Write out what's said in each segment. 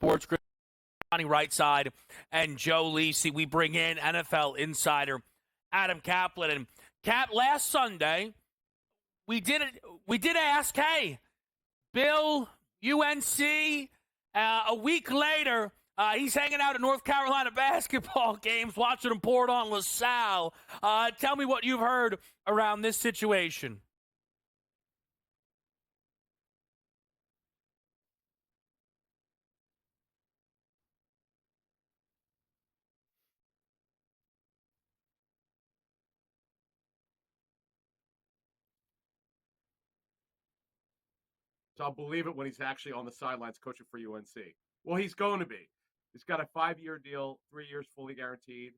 SportsGrid, Donnie Rightside, and Joe Lisi. We bring in NFL insider Adam Caplan. And Cap, last Sunday, we did ask, hey, Bill, UNC, a week later, he's hanging out at North Carolina basketball games, watching them pour it on LaSalle. Tell me what you've heard around this situation. So I'll believe it when he's actually on the sidelines coaching for UNC. Well, he's going to be. He's got a 5-year deal, 3 years fully guaranteed.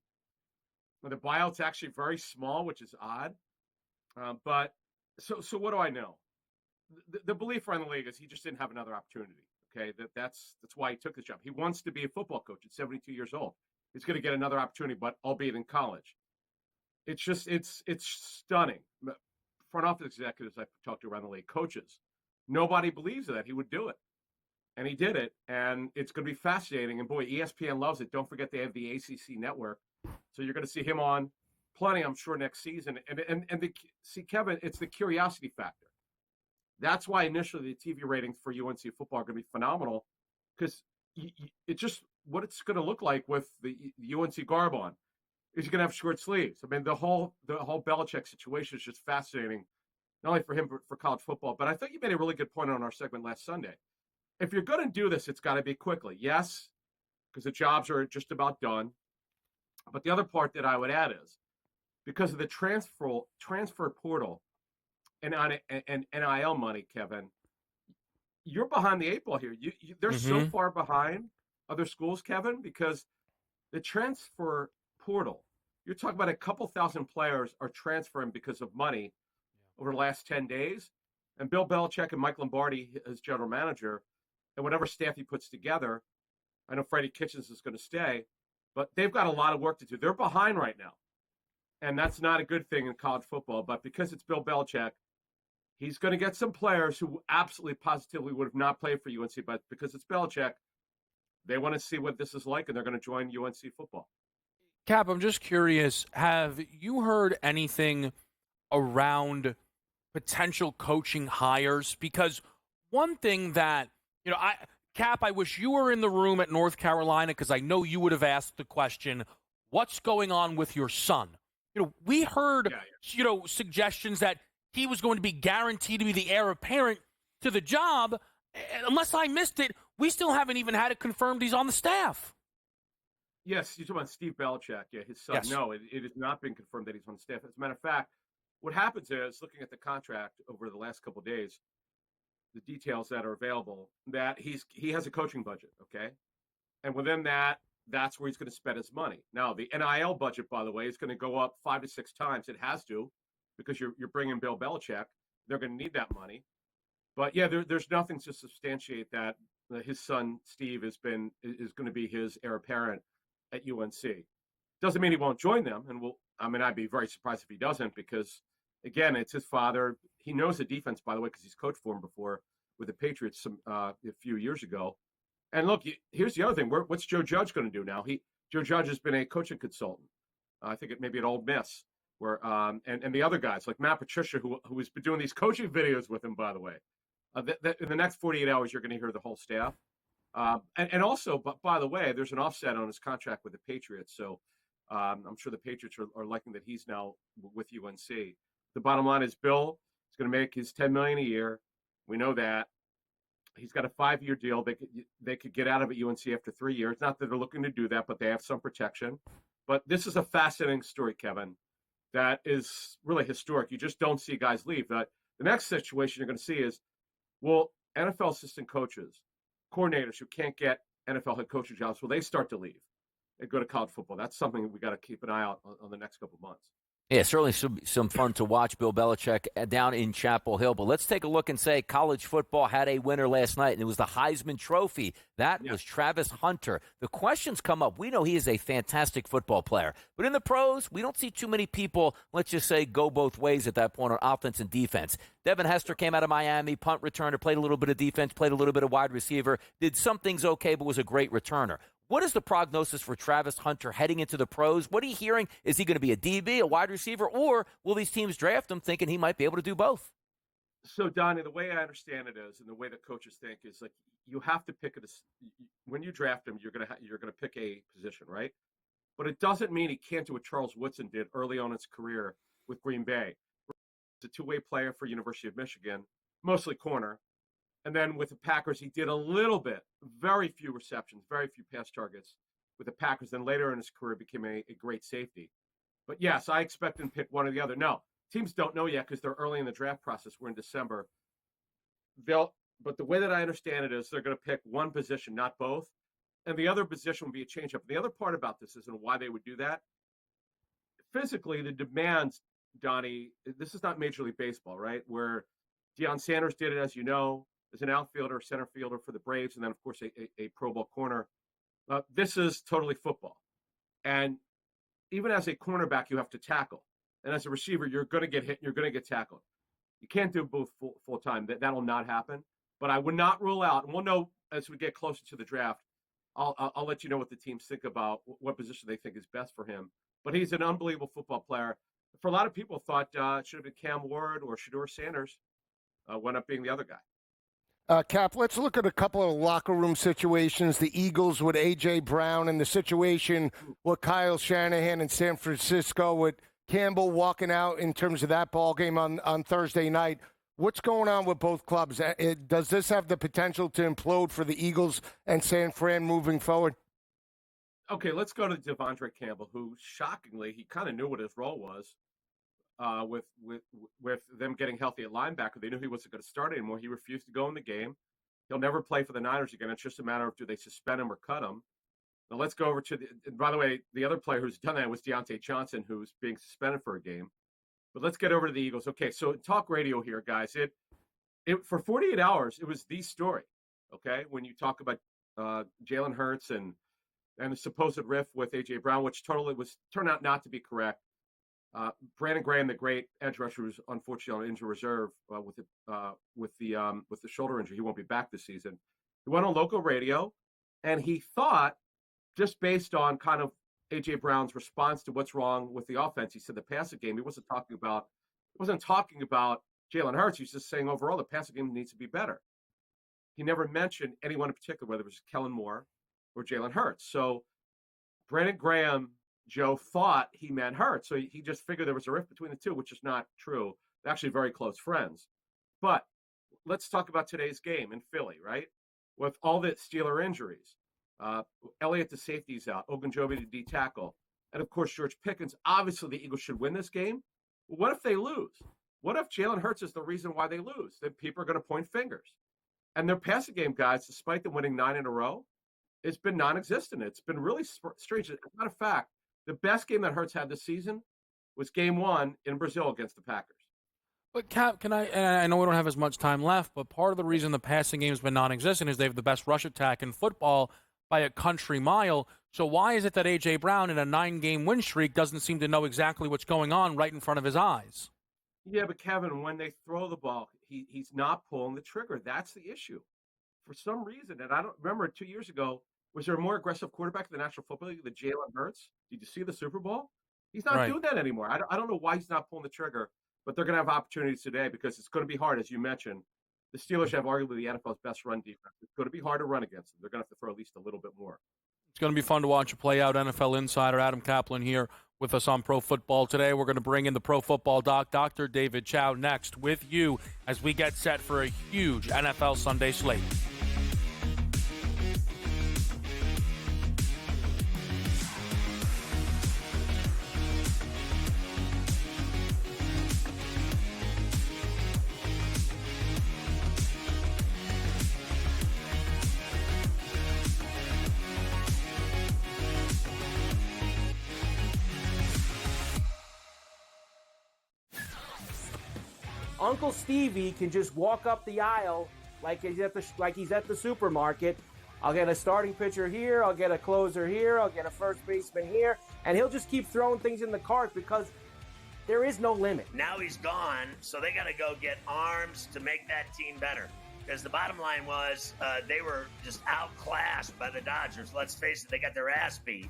The buyout's actually very small, which is odd. But so what do I know? The belief around the league is he just didn't have another opportunity. Okay, that's why he took this job. He wants to be a football coach at 72 years old. He's going to get another opportunity, but albeit in college. It's stunning. Front office executives I've talked to around the league, coaches, nobody believes that he would do it. And he did it, and it's going to be fascinating. And boy, ESPN loves it. Don't forget they have the ACC network. So you're going to see him on plenty, I'm sure, next season. See, Kevin, it's the curiosity factor. That's why initially the TV ratings for UNC football are going to be phenomenal, because it's just what it's going to look like with the UNC garb on. Is he going to have short sleeves? I mean, the whole Belichick situation is just fascinating, not only for him, but for college football. But I think you made a really good point on our segment last Sunday. If you're going to do this, it's got to be quickly. Yes, because the jobs are just about done. But the other part that I would add is because of the transfer portal and NIL money, Kevin, you're behind the 8 ball here. They're so far behind other schools, Kevin, because the transfer portal, you're talking about a couple thousand players are transferring because of money over the last 10 days. And Bill Belichick and Mike Lombardi, his general manager, and whatever staff he puts together, I know Freddie Kitchens is going to stay, but they've got a lot of work to do. They're behind right now. And that's not a good thing in college football. But because it's Bill Belichick, he's going to get some players who absolutely positively would have not played for UNC. But because it's Belichick, they want to see what this is like, and they're going to join UNC football. Cap, I'm just curious, have you heard anything around potential coaching hires? Because one thing that, Cap, I wish you were in the room at North Carolina, because I know you would have asked the question, what's going on with your son? We heard, suggestions that he was going to be guaranteed to be the heir apparent to the job. Unless I missed it, we still haven't even had it confirmed he's on the staff. Yes, you're talking about Steve Belichick, his son. Yes. No, it has not been confirmed that he's on the staff. As a matter of fact, what happens is, looking at the contract over the last couple of days, the details that are available, that he has a coaching budget, okay? And within that, that's where he's going to spend his money. Now, the NIL budget, by the way, is going to go up 5 to 6 times. It has to, because you're bringing Bill Belichick. They're going to need that money. But, yeah, there's nothing to substantiate that his son, Steve, is going to be his heir apparent at UNC. Doesn't mean he won't join them. And I'd be very surprised if he doesn't, because, again, it's his father. He knows the defense, by the way, because he's coached for him before with the Patriots a few years ago. And look, here's the other thing. What's Joe Judge going to do now? Joe Judge has been a coaching consultant. I think it may be at Ole Miss, where and the other guys like Matt Patricia, who has been doing these coaching videos with him, by the way. In the next 48 hours, you're going to hear the whole staff. And also, but by the way, there's an offset on his contract with the Patriots. So I'm sure the Patriots are liking that he's now with UNC. The bottom line is Bill is going to make his $10 million a year. We know that. He's got a 5-year deal. They could get out of it UNC after 3 years. Not that they're looking to do that, but they have some protection. But this is a fascinating story, Kevin, that is really historic. You just don't see guys leave. The next situation you're going to see is, NFL assistant coaches, coordinators who can't get NFL head coaching jobs, they start to leave and go to college football. That's something we got to keep an eye out on the next couple of months. Yeah, certainly some fun to watch. Bill Belichick down in Chapel Hill. But let's take a look and say college football had a winner last night, and it was the Heisman Trophy. That Yeah. was Travis Hunter. The questions come up. We know he is a fantastic football player. But in the pros, we don't see too many people, let's just say, go both ways at that point on offense and defense. Devin Hester came out of Miami, punt returner, played a little bit of defense, played a little bit of wide receiver, did some things okay, but was a great returner. What is the prognosis for Travis Hunter heading into the pros? What are you hearing? Is he going to be a DB, a wide receiver, or will these teams draft him thinking he might be able to do both? So, Donnie, the way I understand it is, and the way that coaches think is like you have to pick when you draft him, you're gonna pick a position, right? But it doesn't mean he can't do what Charles Woodson did early on in his career with Green Bay. He's a two-way player for University of Michigan, mostly corner. And then with the Packers, he did a little bit, very few receptions, very few pass targets with the Packers. Then later in his career, became a great safety. But yes, I expect him to pick one or the other. No, teams don't know yet because they're early in the draft process. We're in December. But the way that I understand it is they're going to pick one position, not both. And the other position will be a changeup. The other part about this is and why they would do that. Physically, the demands, Donnie, this is not Major League Baseball, right? Where Deion Sanders did it, as you know, as an outfielder, center fielder for the Braves, and then, of course, a Pro Bowl corner. This is totally football. And even as a cornerback, you have to tackle. And as a receiver, you're going to get hit, you're going to get tackled. You can't do both full time. That'll not happen. But I would not rule out, and we'll know as we get closer to the draft. I'll let you know what the teams think about what position they think is best for him. But he's an unbelievable football player. For a lot of people, thought it should have been Cam Ward or Shedeur Sanders. Wound up being the other guy. Cap, let's look at a couple of locker room situations. The Eagles with A.J. Brown and the situation with Kyle Shanahan in San Francisco with Campbell walking out in terms of that ball game on Thursday night. What's going on with both clubs? Does this have the potential to implode for the Eagles and San Fran moving forward? Okay, let's go to Devondre Campbell, who shockingly, he kind of knew what his role was. With them getting healthy at linebacker, they knew he wasn't going to start anymore. He refused to go in the game. He'll never play for the Niners again. It's just a matter of do they suspend him or cut him. Now let's go over to by the way, the other player who's done that was Deontay Johnson, who's being suspended for a game. But let's get over to the Eagles. Okay, so talk radio here, guys. It for 48 hours, it was the story. Okay, when you talk about Jalen Hurts and the supposed riff with A.J. Brown, which turned out not to be correct. Brandon Graham, the great edge rusher, was unfortunately on injury reserve with the shoulder injury. He won't be back this season. He went on local radio, and he thought, just based on kind of A.J. Brown's response to what's wrong with the offense, he said the passing game. He wasn't talking about Jalen Hurts. He was just saying overall the passing game needs to be better. He never mentioned anyone in particular, whether it was Kellen Moore or Jalen Hurts. So Brandon Graham, Joe, thought he meant Hurts. So he just figured there was a rift between the two, which is not true. They're actually very close friends. But let's talk about today's game in Philly, right? With all the Steeler injuries. Elliott, the safety's out. Ogunjobi, the D tackle. And, of course, George Pickens. Obviously, the Eagles should win this game. Well, what if they lose? What if Jalen Hurts is the reason why they lose? Then people are going to point fingers. And their passing game, guys, despite them winning 9 in a row, it's been non-existent. It's been really strange. As a matter of fact, the best game that Hurts had this season was game 1 in Brazil against the Packers. But Cap, and I know we don't have as much time left, but part of the reason the passing game has been non-existent is they have the best rush attack in football by a country mile. So why is it that A.J. Brown in a 9-game win streak doesn't seem to know exactly what's going on right in front of his eyes? Yeah, but Kevin, when they throw the ball, he's not pulling the trigger. That's the issue. For some reason, and I don't remember 2 years ago, was there a more aggressive quarterback in the National Football League than Jalen Hurts? Did you see the Super Bowl? He's not doing that anymore. I don't know why he's not pulling the trigger, but they're going to have opportunities today because it's going to be hard, as you mentioned. The Steelers have arguably the NFL's best run defense. It's going to be hard to run against them. They're going to have to throw at least a little bit more. It's going to be fun to watch it play out. NFL insider Adam Caplan here with us on Pro Football Today. We're going to bring in the Pro Football Doc, Dr. David Chao, next with you as we get set for a huge NFL Sunday slate. Uncle Stevie can just walk up the aisle like he's at the supermarket. I'll get a starting pitcher here, I'll get a closer here, I'll get a first baseman here, and he'll just keep throwing things in the cart because there is no limit. Now he's gone, so they got to go get arms to make that team better. Because the bottom line was they were just outclassed by the Dodgers. Let's face it, they got their ass beat.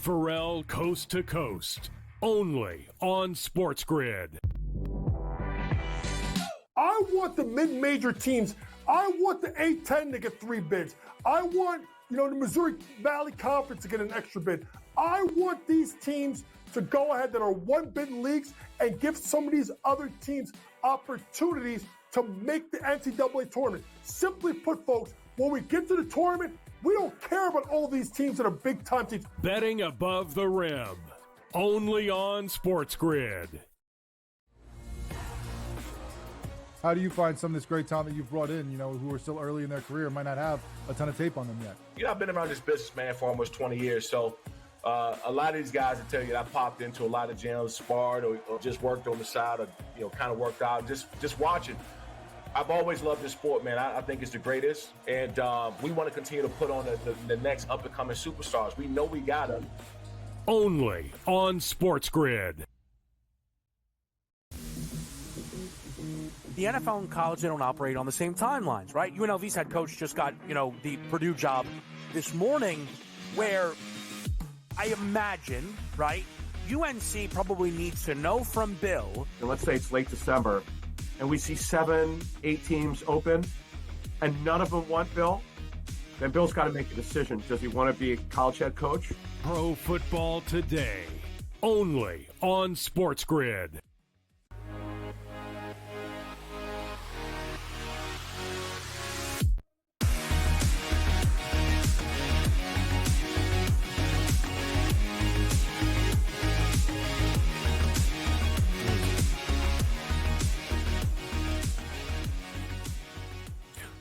Pharrell Coast to Coast, only on SportsGrid. I want the mid-major teams. I want the A-10 to get 3 bids. I want, the Missouri Valley Conference to get an extra bid. I want these teams to go ahead that are 1-bid leagues and give some of these other teams opportunities to make the NCAA tournament. Simply put, folks, when we get to the tournament, we don't care about all these teams that are big-time teams. Betting above the rim, only on SportsGrid. How do you find some of this great talent that you've brought in, who are still early in their career, might not have a ton of tape on them yet? I've been around this business, man, for almost 20 years. So a lot of these guys will tell you that I popped into a lot of gyms, sparred, or just worked on the side, or, kind of worked out, just watching. I've always loved this sport, man. I think it's the greatest. And we want to continue to put on the next up-and-coming superstars. We know we got them. Only on SportsGrid. The NFL and college, they don't operate on the same timelines, right? UNLV's head coach just got, the Purdue job this morning, where I imagine, right, UNC probably needs to know from Bill. And let's say it's late December, and we see 7, 8 teams open, and none of them want Bill, then Bill's got to make a decision. Does he want to be a college head coach? Pro Football Today, only on SportsGrid.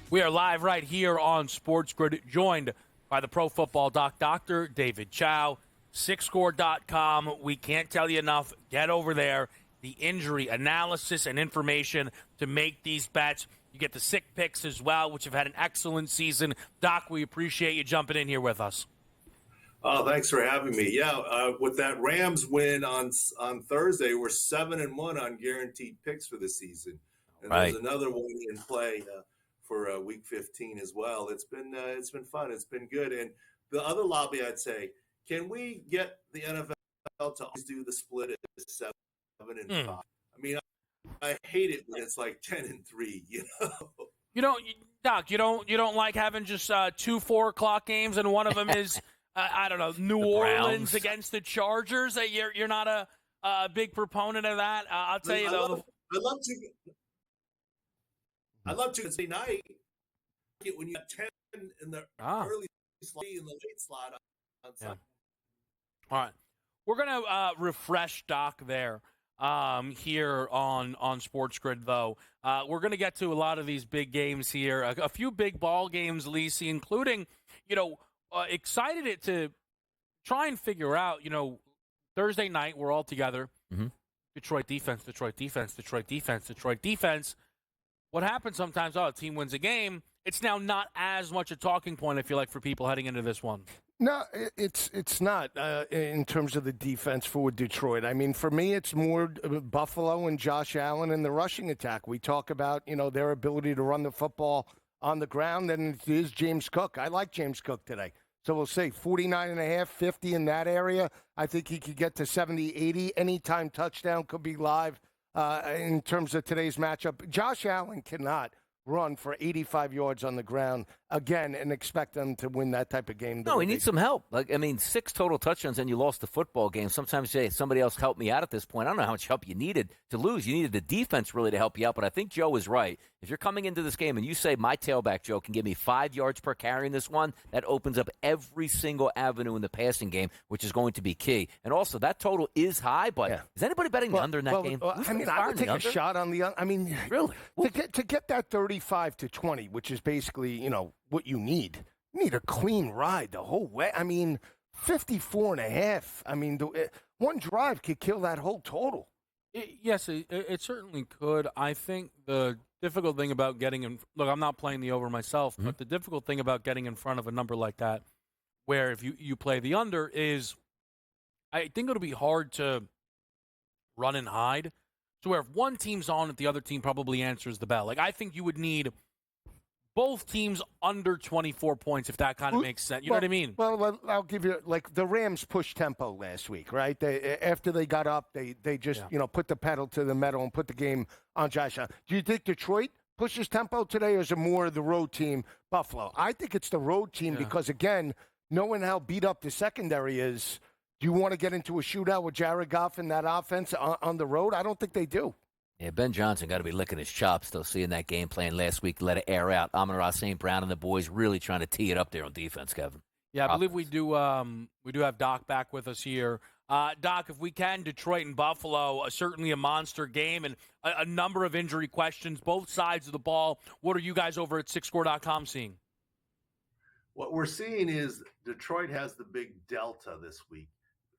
We are live right here on SportsGrid, joined by the Pro Football Doc, Dr. David Chao, SixScore.com. We can't tell you enough. Get over there. The injury analysis and information to make these bets. You get the sick picks as well, which have had an excellent season. Doc, we appreciate you jumping in here with us. Oh, thanks for having me. Yeah, with that Rams win on Thursday, we're 7-1 on guaranteed picks for the season. And right. There's another one in play for week 15 as well. It's been fun. It's been good. And the other lobby, I'd say, can we get the NFL to always do the split at 7 and 5? I mean, I hate it when it's like 10 and 3. Doc, you don't like having just 2 4:00 games, and one of them is I don't know, New Orleans against the Chargers. You're not a big proponent of that. I'll tell you though. I love to say night when you have 10 in the early slot and the late slot on Sunday. All right. We're going to refresh Doc there here on SportsGrid, though. We're going to get to a lot of these big games here. A few big ball games, Lisi, including, excited to try and figure out, Thursday night, we're all together. Mm-hmm. Detroit defense, Detroit defense, Detroit defense, Detroit defense. What happens sometimes, a team wins a game. It's now not as much a talking point, I feel like, for people heading into this one. No, it's not in terms of the defense for Detroit. I mean, for me, it's more Buffalo and Josh Allen and the rushing attack. We talk about, their ability to run the football on the ground, and it is James Cook. I like James Cook today. So we'll say 49.5, 50 in that area. I think he could get to 70, 80. Anytime touchdown could be live. In terms of today's matchup, Josh Allen cannot run for 85 yards on the ground again and expect them to win that type of game. No, he needs some help. 6 total touchdowns and you lost the football game. Sometimes you say, somebody else help me out at this point. I don't know how much help you needed to lose. You needed the defense really to help you out, but I think Joe is right. If you're coming into this game and you say my tailback, Joe, can give me 5 yards per carry in this one, that opens up every single avenue in the passing game, which is going to be key. And also, that total is high, but is anybody betting the under in that game? I would take a shot on the under. I mean, really? To get that 35-20, which is basically, what you need. You need a clean ride the whole way. I mean, 54.5. I mean, one drive could kill that whole total. Yes, it certainly could. I think the difficult thing about getting in look, I'm not playing the over myself, but the difficult thing about getting in front of a number like that, where if you play the under, is I think it'll be hard to run and hide. So where if one team's on it, the other team probably answers the bell. Like I think you would need both teams under 24 points, if that kind of makes sense. You know what I mean? Well, I'll give you, like, the Rams pushed tempo last week, right? After they got up, they just, put the pedal to the metal and put the game on Josh Allen. Do you think Detroit pushes tempo today, or is it more the road team, Buffalo? I think it's the road team because, again, knowing how beat up the secondary is, do you want to get into a shootout with Jared Goff and that offense on the road? I don't think they do. Yeah, Ben Johnson got to be licking his chops, though, seeing that game plan last week, let it air out. Amon-Ra St. Brown and the boys really trying to tee it up there on defense, Kevin. Yeah, I believe we do have Doc back with us here. Doc, if we can, Detroit and Buffalo, certainly a monster game and a number of injury questions, both sides of the ball. What are you guys over at SixScore.com seeing? What we're seeing is Detroit has the big delta this week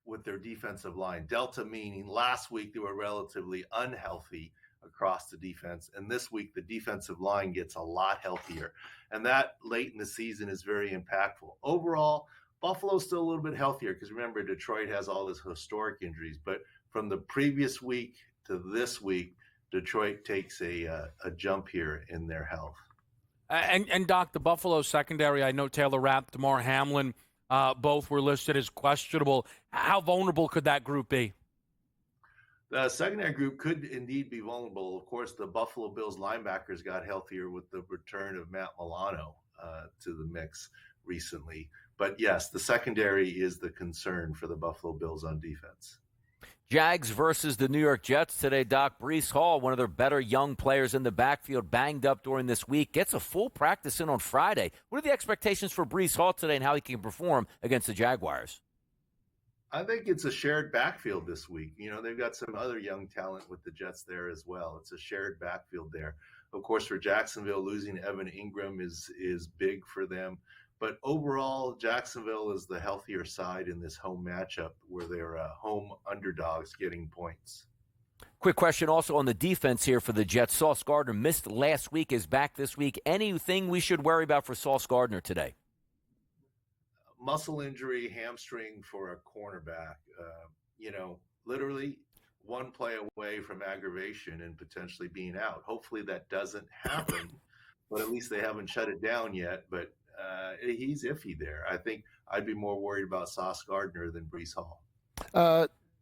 with their defensive line. Delta meaning last week they were relatively unhealthy across the defense, and this week the defensive line gets a lot healthier, and that late in the season is very impactful. Overall, Buffalo's still a little bit healthier because remember, Detroit has all this historic injuries, but from the previous week to this week, Detroit takes a jump here in their health. And Doc, the Buffalo secondary, I know Taylor Rapp, DeMar Hamlin, both were listed as questionable. How vulnerable could that group be? The secondary group could indeed be vulnerable. Of course, the Buffalo Bills linebackers got healthier with the return of Matt Milano to the mix recently. But yes, the secondary is the concern for the Buffalo Bills on defense. Jags versus the New York Jets today. Doc, Breece Hall, one of their better young players in the backfield, banged up during this week, gets a full practice in on Friday. What are the expectations for Breece Hall today and how he can perform against the Jaguars? I think it's a shared backfield this week. They've got some other young talent with the Jets there as well. It's a shared backfield there. Of course, for Jacksonville, losing Evan Ingram is big for them. But overall, Jacksonville is the healthier side in this home matchup where they're home underdogs getting points. Quick question also on the defense here for the Jets. Sauce Gardner missed last week, is back this week. Anything we should worry about for Sauce Gardner today? Muscle injury, hamstring for a cornerback. Literally one play away from aggravation and potentially being out. Hopefully that doesn't happen, but at least they haven't shut it down yet. But he's iffy there. I think I'd be more worried about Sauce Gardner than Breece Hall.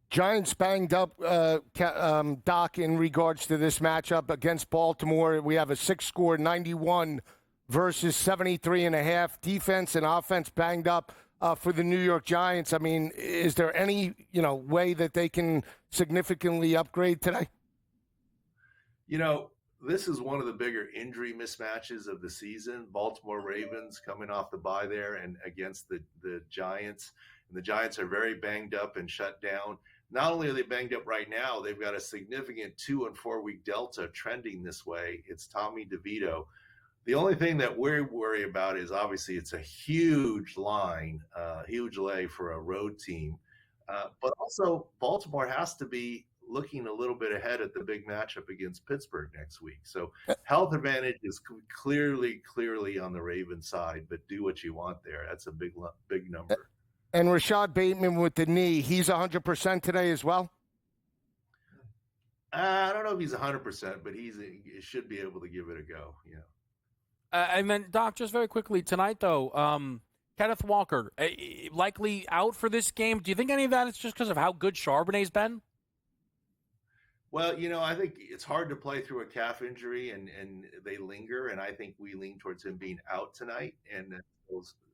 Giants banged up, Doc, in regards to this matchup against Baltimore. We have a 6-score 91 versus 73.5. Defense and offense banged up for the New York Giants. I mean, is there any way that they can significantly upgrade today? This is one of the bigger injury mismatches of the season. Baltimore Ravens coming off the bye there and against the Giants. And the Giants are very banged up and shut down. Not only are they banged up right now, they've got a significant 2- and 4-week delta trending this way. It's Tommy DeVito. The only thing that we worry about is obviously it's a huge line, huge lay for a road team. But also Baltimore has to be looking a little bit ahead at the big matchup against Pittsburgh next week. So health advantage is clearly on the Ravens side, but do what you want there. That's a big number. And Rashad Bateman with the knee, he's 100% today as well? I don't know if he's 100%, but he should be able to give it a go. Yeah. And then, Doc, just very quickly, tonight, though, Kenneth Walker, likely out for this game. Do you think any of that is just because of how good Charbonnet's been? Well, I think it's hard to play through a calf injury, and they linger, and I think we lean towards him being out tonight, and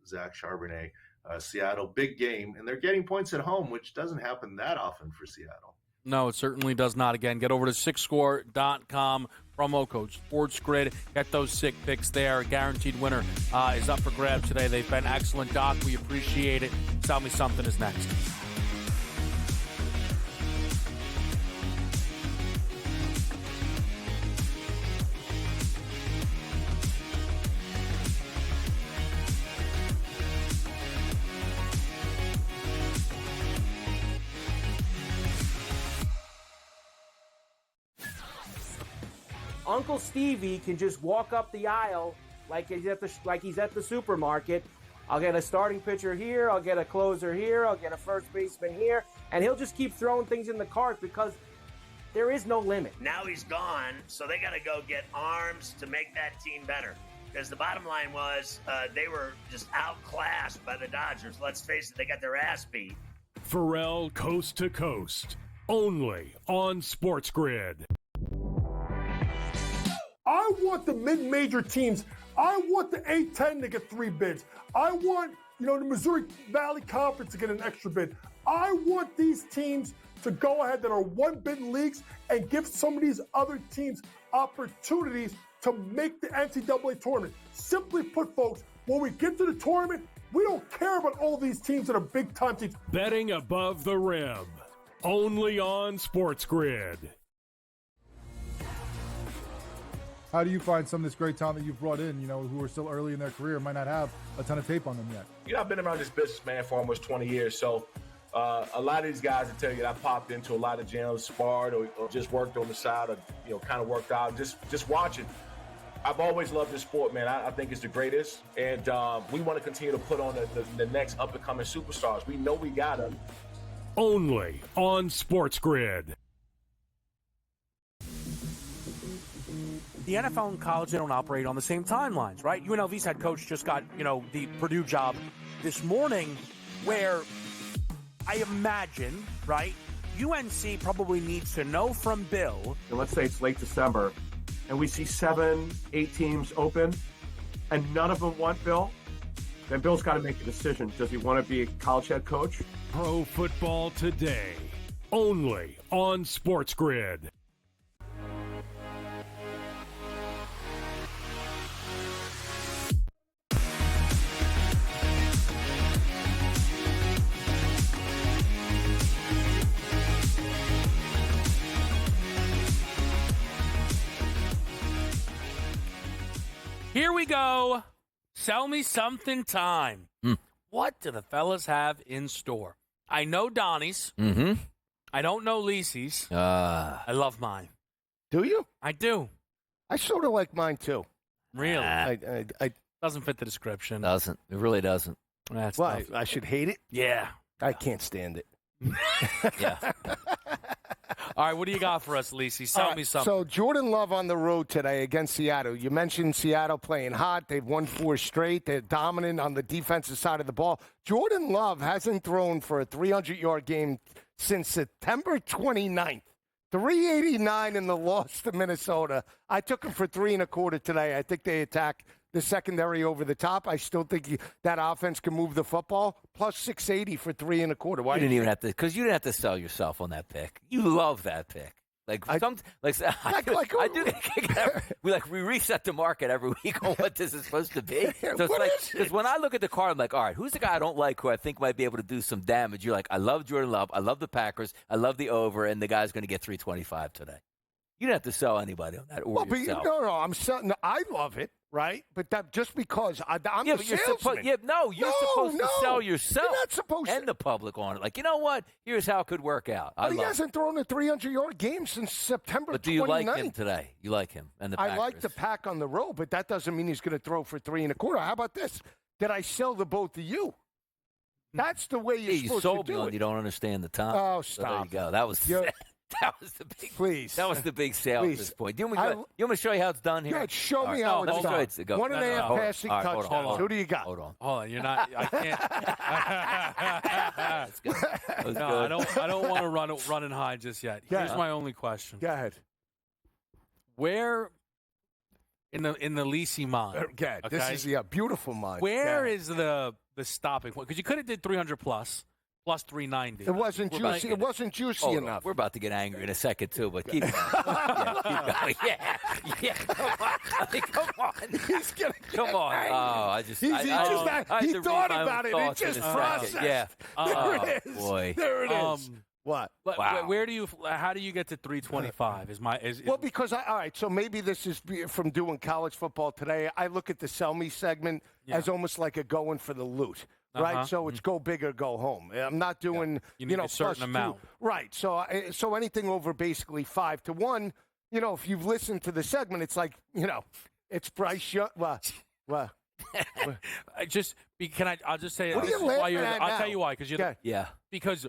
Zach Charbonnet, Seattle, big game, and they're getting points at home, which doesn't happen that often for Seattle. No, it certainly does not. Again, get over to SixScore.com, promo code SportsGrid. Get those sick picks there. Guaranteed winner is up for grabs today. They've been excellent, Doc. We appreciate it. Tell Me Something is next. Uncle Stevie can just walk up the aisle like he's at the supermarket. I'll get a starting pitcher here, I'll get a closer here, I'll get a first baseman here, and he'll just keep throwing things in the cart because there is no limit. Now he's gone, so they got to go get arms to make that team better. Because the bottom line was they were just outclassed by the Dodgers. Let's face it, they got their ass beat. Pharrell Coast to Coast, only on SportsGrid. I want the mid-major teams. I want the A-10 to get 3 bids. I want, the Missouri Valley Conference to get an extra bid. I want these teams to go ahead that are 1-bid leagues and give some of these other teams opportunities to make the NCAA tournament. Simply put, folks, when we get to the tournament, we don't care about all these teams that are big-time teams. Betting above the rim, only on SportsGrid. How do you find some of this great talent that you've brought in, who are still early in their career, might not have a ton of tape on them yet? I've been around this business, man, for almost 20 years. So a lot of these guys will tell you that I popped into a lot of gyms, sparred or just worked on the side or, kind of worked out, just watching. I've always loved this sport, man. I think it's the greatest. And we want to continue to put on the next up-and-coming superstars. We know we got them. Only on SportsGrid. The NFL and college, they don't operate on the same timelines, right? UNLV's head coach just got, the Purdue job this morning, where I imagine, right, UNC probably needs to know from Bill. And let's say it's late December, and we see 7, 8 teams open, and none of them want Bill. Then Bill's got to make a decision. Does he want to be a college head coach? Pro Football Today, only on SportsGrid. Here we go. Sell me something time. What do the fellas have in store? I know Donnie's. Mm-hmm. I don't know Lisi's. I love mine. Do you? I do. I sort of like mine, too. Really? I Doesn't fit the description. Doesn't. It really doesn't. That's Why? tough. I should hate it? Yeah. I can't stand it. Yeah. All right, what do you got for us, Lisi? Sell me something. So Jordan Love on the road today against Seattle. You mentioned Seattle playing hot. They've won 4 straight. They're dominant on the defensive side of the ball. Jordan Love hasn't thrown for a 300-yard game since September 29th. 389 in the loss to Minnesota. I took him for 3 1/4 today. I think they attack the secondary over the top. I still think that offense can move the football. Plus 680 for 3 1/4. Why You didn't even have to, because you didn't have to sell yourself on that pick. You love that pick. I do. We reset the market every week on what this is supposed to be. So it's because when I look at the card, I'm like, all right, who's the guy I don't like who I think might be able to do some damage? You're like, I love Jordan Love, I love the Packers, I love the over, and the guy's going to get 325 today. You didn't have to sell anybody on that. Or yourself. No, I'm selling. I love it, right? But that just because I'm the salesman. You're supposed to sell yourself. You're not supposed and the public on it. Like, you know what? Here's how it could work out. But he hasn't thrown a 300-yard game since September 29th. But do you like him today? You like him and the Packers? I like the Pack on the road, but that doesn't mean he's going to throw for 3 1/4. How about this? Did I sell the both of you? That's the way you're supposed sold to me do on it. You don't understand the time. Oh, So there you stop. go. That was the big. Please. That was the big sale Please. at this point. You want me to show you how it's done here? Yeah, show me All how right. it's No, done. let's go. 1.5 passing All right, hold touchdowns. on. Who do you got? Hold on. Hold on, you're not. I can't. That's good. That was No, good. I don't want to run and hide just yet. Here's my only question: Go ahead. Where in the Lisi mind? Okay. This is a beautiful mind. Where is the stopping point? Because you could have did 300 plus 390. It wasn't juicy. It wasn't juicy Hold on. enough. We're about to get angry in a second too, but keep going. Keep going. Yeah. Come on. I mean, come on. He's getting Come on. angry. Oh, I He thought about it. It just processed. Yeah. There it is. Boy. There it is. What? But Wow. how do you get to 325? Well, because all right, so maybe this is from doing college football today. I look at the sell me segment as almost like a going for the loot. Right, so it's go big or go home. I'm not doing You need a certain plus amount. 2. Right, so anything over basically 5 to 1, you know, if you've listened to the segment, it's like, you know, it's Bryce Young. What? I'll just say What are you why laughing at I'll now? tell you why, because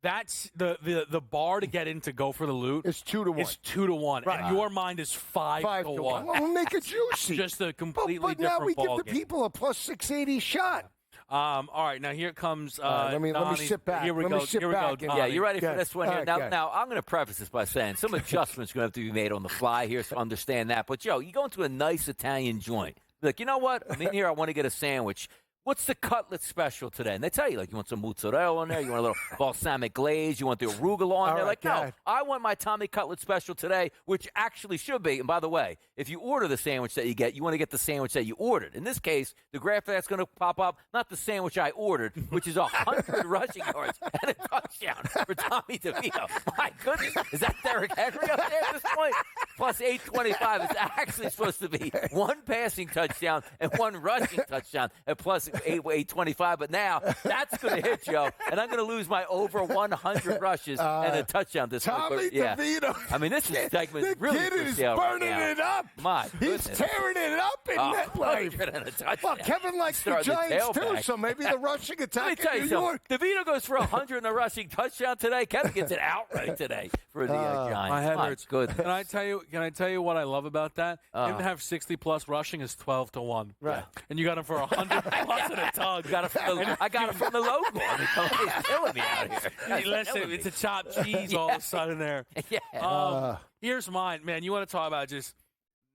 that's the bar to get in to go for the loot. It's 2-1. It's 2-1. Right. And your mind is 5 to 1. Well, we'll make it juicy. Just a completely but different now we give ball the game. people a plus 680 shot. All right, now here comes. Let me sit back. Here we go. Sit Here we back go. and- Yeah, you ready for Good. this one here? All right, good. Now, I'm going to preface this by saying some adjustments are going to have to be made on the fly here, so understand that. But, Joe, you go into a nice Italian joint. Like, you know what? I'm in here. I want to get a sandwich. What's the cutlet special today? And they tell you, like, you want some mozzarella in there, you want a little balsamic glaze, you want the arugula on there. right, Like, no, good. I want my Tommy Cutlet special today, which actually should be. And by the way, if you order the sandwich that you get, you want to get the sandwich that you ordered. In this case, the graphic that's going to pop up, not the sandwich I ordered, which is 100 rushing yards and a touchdown for Tommy DeVito. My goodness, is that Derrick Henry up there at this point? Plus 825. It's actually supposed to be 1 passing touchdown and 1 rushing touchdown at plus 825. But now that's going to hit, Joe, and I'm going to lose my over 100 rushes and a touchdown this Tommy week. But, DeVito. I mean, this is segment The really kid for is sale burning right now. it up. My He's goodness. tearing it up in MetLife. 100 and a touchdown. Well, Kevin likes the Starting the Giants too, tailback. so maybe the rushing Let attack me tell in you New something. York. DeVito goes for 100 and a rushing touchdown today. Kevin gets it outright today for the Giants. My head My hurts. goodness. Can I tell you what I love about that? Him to have 60+ rushing is 12 to 1. Right. And you got him for 100 plus in a tug. I got it from the logo. I mean, he's killing me out here. Hey, listen, it's a chopped cheese all of a sudden there. Yeah. Here's mine, man. You want to talk about just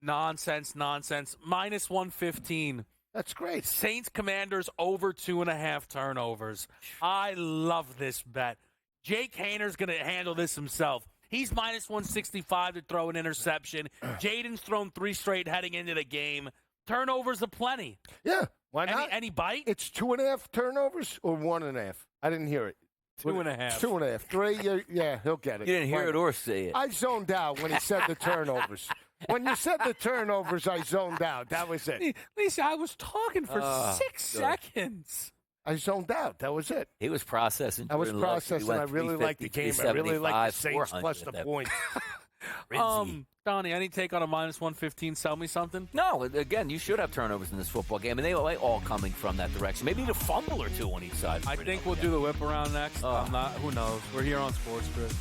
nonsense. Minus 115. That's great. Saints Commanders over 2.5 turnovers. I love this bet. Jake Hayner's going to handle this himself. He's minus 165 to throw an interception. Jaden's thrown 3 straight heading into the game. Turnovers aplenty. Yeah, why not? Any bite? It's 2.5 turnovers or 1.5? I didn't hear it. 2.5. 2.5. 3, yeah, he'll get it. You didn't hear Fine. it or see it. I zoned out when he said the turnovers. When you said the turnovers, I zoned out. That was it. Lisa, I was talking for 6 seconds. I zoned out. That was it. He was processing. I was Jordan Love. He processing. went I really liked the game. I really liked the 375, Saints plus the 400 points. Rizzy. Donnie, any take on a minus 115? Sell me something? No, again, you should have turnovers in this football game, and they are all coming from that direction. Maybe need a fumble or 2 on each side. I think we'll do the whip around next. I'm not. Who knows? We're here on SportsGrid.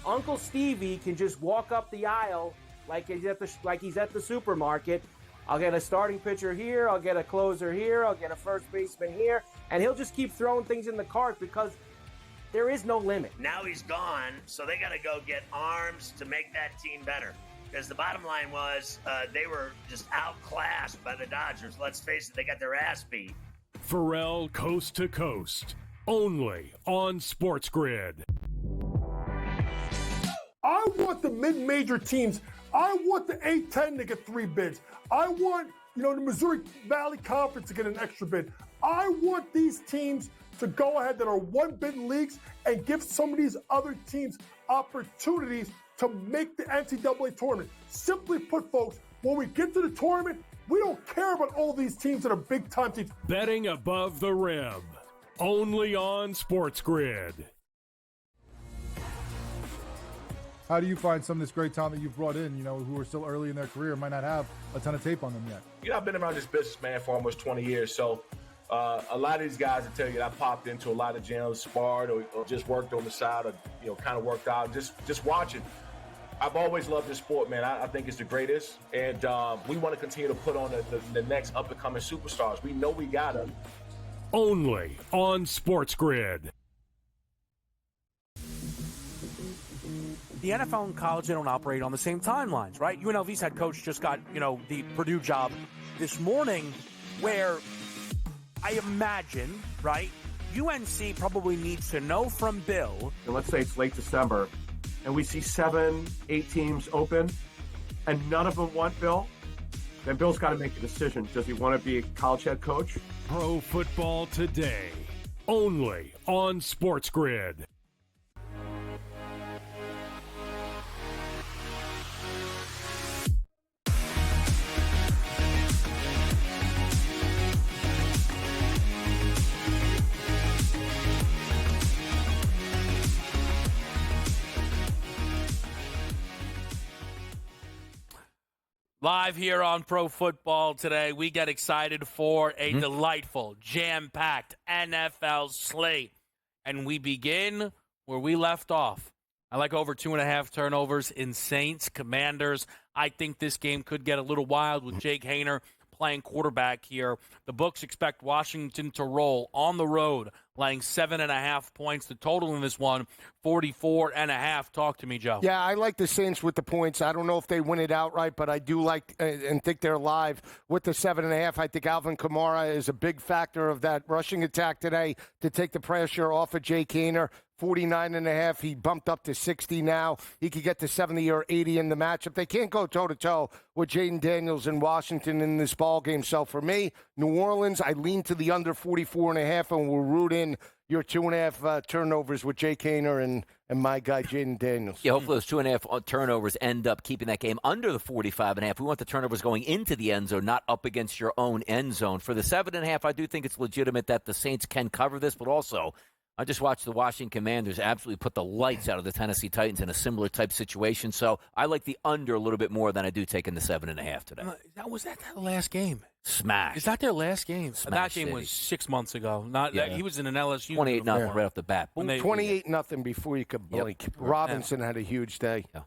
Uncle Stevie can just walk up the aisle like he's at the supermarket. I'll get a starting pitcher here, I'll get a closer here, I'll get a first baseman here, and he'll just keep throwing things in the cart because there is no limit. Now he's gone, so they got to go get arms to make that team better. Because the bottom line was they were just outclassed by the Dodgers. Let's face it, they got their ass beat. Pharrell Coast to Coast, only on SportsGrid. I want the mid-major teams. I want the A-10 to get 3 bids. I want, the Missouri Valley Conference to get an extra bid. I want these teams to go ahead that are 1-bid leagues and give some of these other teams opportunities to make the NCAA tournament. Simply put, folks, when we get to the tournament, we don't care about all these teams that are big-time teams. Betting above the rim, only on SportsGrid. How do you find some of this great talent that you've brought in, who are still early in their career, might not have a ton of tape on them yet? I've been around this business, man, for almost 20 years. So a lot of these guys will tell you that I popped into a lot of gyms, sparred or just worked on the side or, kind of worked out, just watching. I've always loved this sport, man. I think it's the greatest. And we want to continue to put on the next up-and-coming superstars. We know we got them. Only on SportsGrid. The NFL and college, they don't operate on the same timelines, right? UNLV's head coach just got, the Purdue job this morning, where I imagine, right, UNC probably needs to know from Bill. And let's say it's late December, and we see 7, 8 teams open, and none of them want Bill. Then Bill's got to make a decision. Does he want to be a college head coach? Pro Football Today, only on SportsGrid. Live here on Pro Football today, we get excited for a delightful, jam-packed NFL slate. And we begin where we left off. I like over 2.5 turnovers in Saints, Commanders. I think this game could get a little wild with Jake Haener playing quarterback here. The books expect Washington to roll on the road, laying 7.5 points. The total in this one, 44.5. Talk to me, Joe. Yeah, I like the Saints with the points. I don't know if they win it outright, but I do like and think they're live with the 7.5. I think Alvin Kamara is a big factor of that rushing attack today to take the pressure off of Jake Haener. 49.5. He bumped up to 60 now. He could get to 70 or 80 in the matchup. They can't go toe-to-toe with Jaden Daniels in Washington in this ball game. So for me, New Orleans, I lean to the under 44.5, and we'll root in your 2.5 turnovers with Jake Haener and my guy Jaden Daniels. Yeah, hopefully those 2.5 turnovers end up keeping that game under the 45.5. We want the turnovers going into the end zone, not up against your own end zone. For the 7.5, I do think it's legitimate that the Saints can cover this, but also I just watched the Washington Commanders absolutely put the lights out of the Tennessee Titans in a similar type situation. So I like the under a little bit more than I do taking the 7.5 today. Was that their last game? Smash. Is that their last game? Smash that game City. Was 6 months ago. He was in an LSU. 28-0 right off the bat. 28-0 before you could blink. Yep. Robinson had a huge day. Yeah.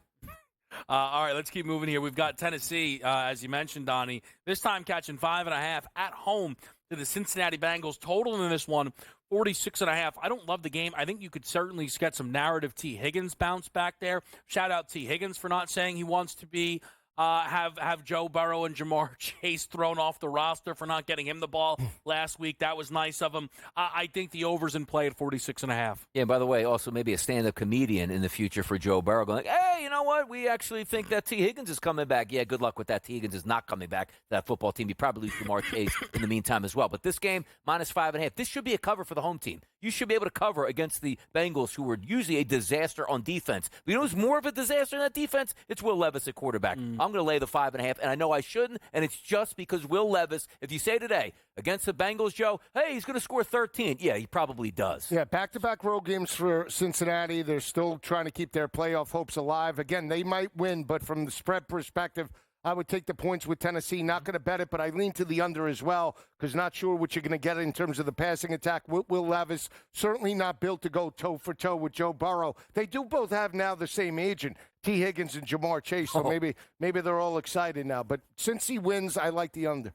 All right, let's keep moving here. We've got Tennessee, as you mentioned, Donnie, this time catching 5.5 at home to the Cincinnati Bengals. Total in this one, 46.5. I don't love the game. I think you could certainly get some narrative T. Higgins bounce back there. Shout out T. Higgins for not saying he wants to be have Joe Burrow and Jamar Chase thrown off the roster for not getting him the ball last week. That was nice of him. I think the over's in play at 46.5. Yeah, by the way, also maybe a stand-up comedian in the future for Joe Burrow going, hey, you know what? We actually think that T. Higgins is coming back. Yeah, good luck with that. T. Higgins is not coming back. That football team, you probably lose Jamar Chase in the meantime as well. But this game, minus 5.5. This should be a cover for the home team. You should be able to cover against the Bengals, who were usually a disaster on defense. But you know who's more of a disaster in that defense? It's Will Levis at quarterback. I'm going to lay the 5.5, and I know I shouldn't, and it's just because Will Levis, if you say today, against the Bengals, Joe, hey, he's going to score 13. Yeah, he probably does. Yeah, back-to-back road games for Cincinnati. They're still trying to keep their playoff hopes alive. Again, they might win, but from the spread perspective, I would take the points with Tennessee. Not going to bet it, but I lean to the under as well because not sure what you're going to get in terms of the passing attack. Will Levis certainly not built to go toe-for-toe with Joe Burrow. They do both have now the same agent, T. Higgins and Jamar Chase, so maybe they're all excited now. But since he wins, I like the under.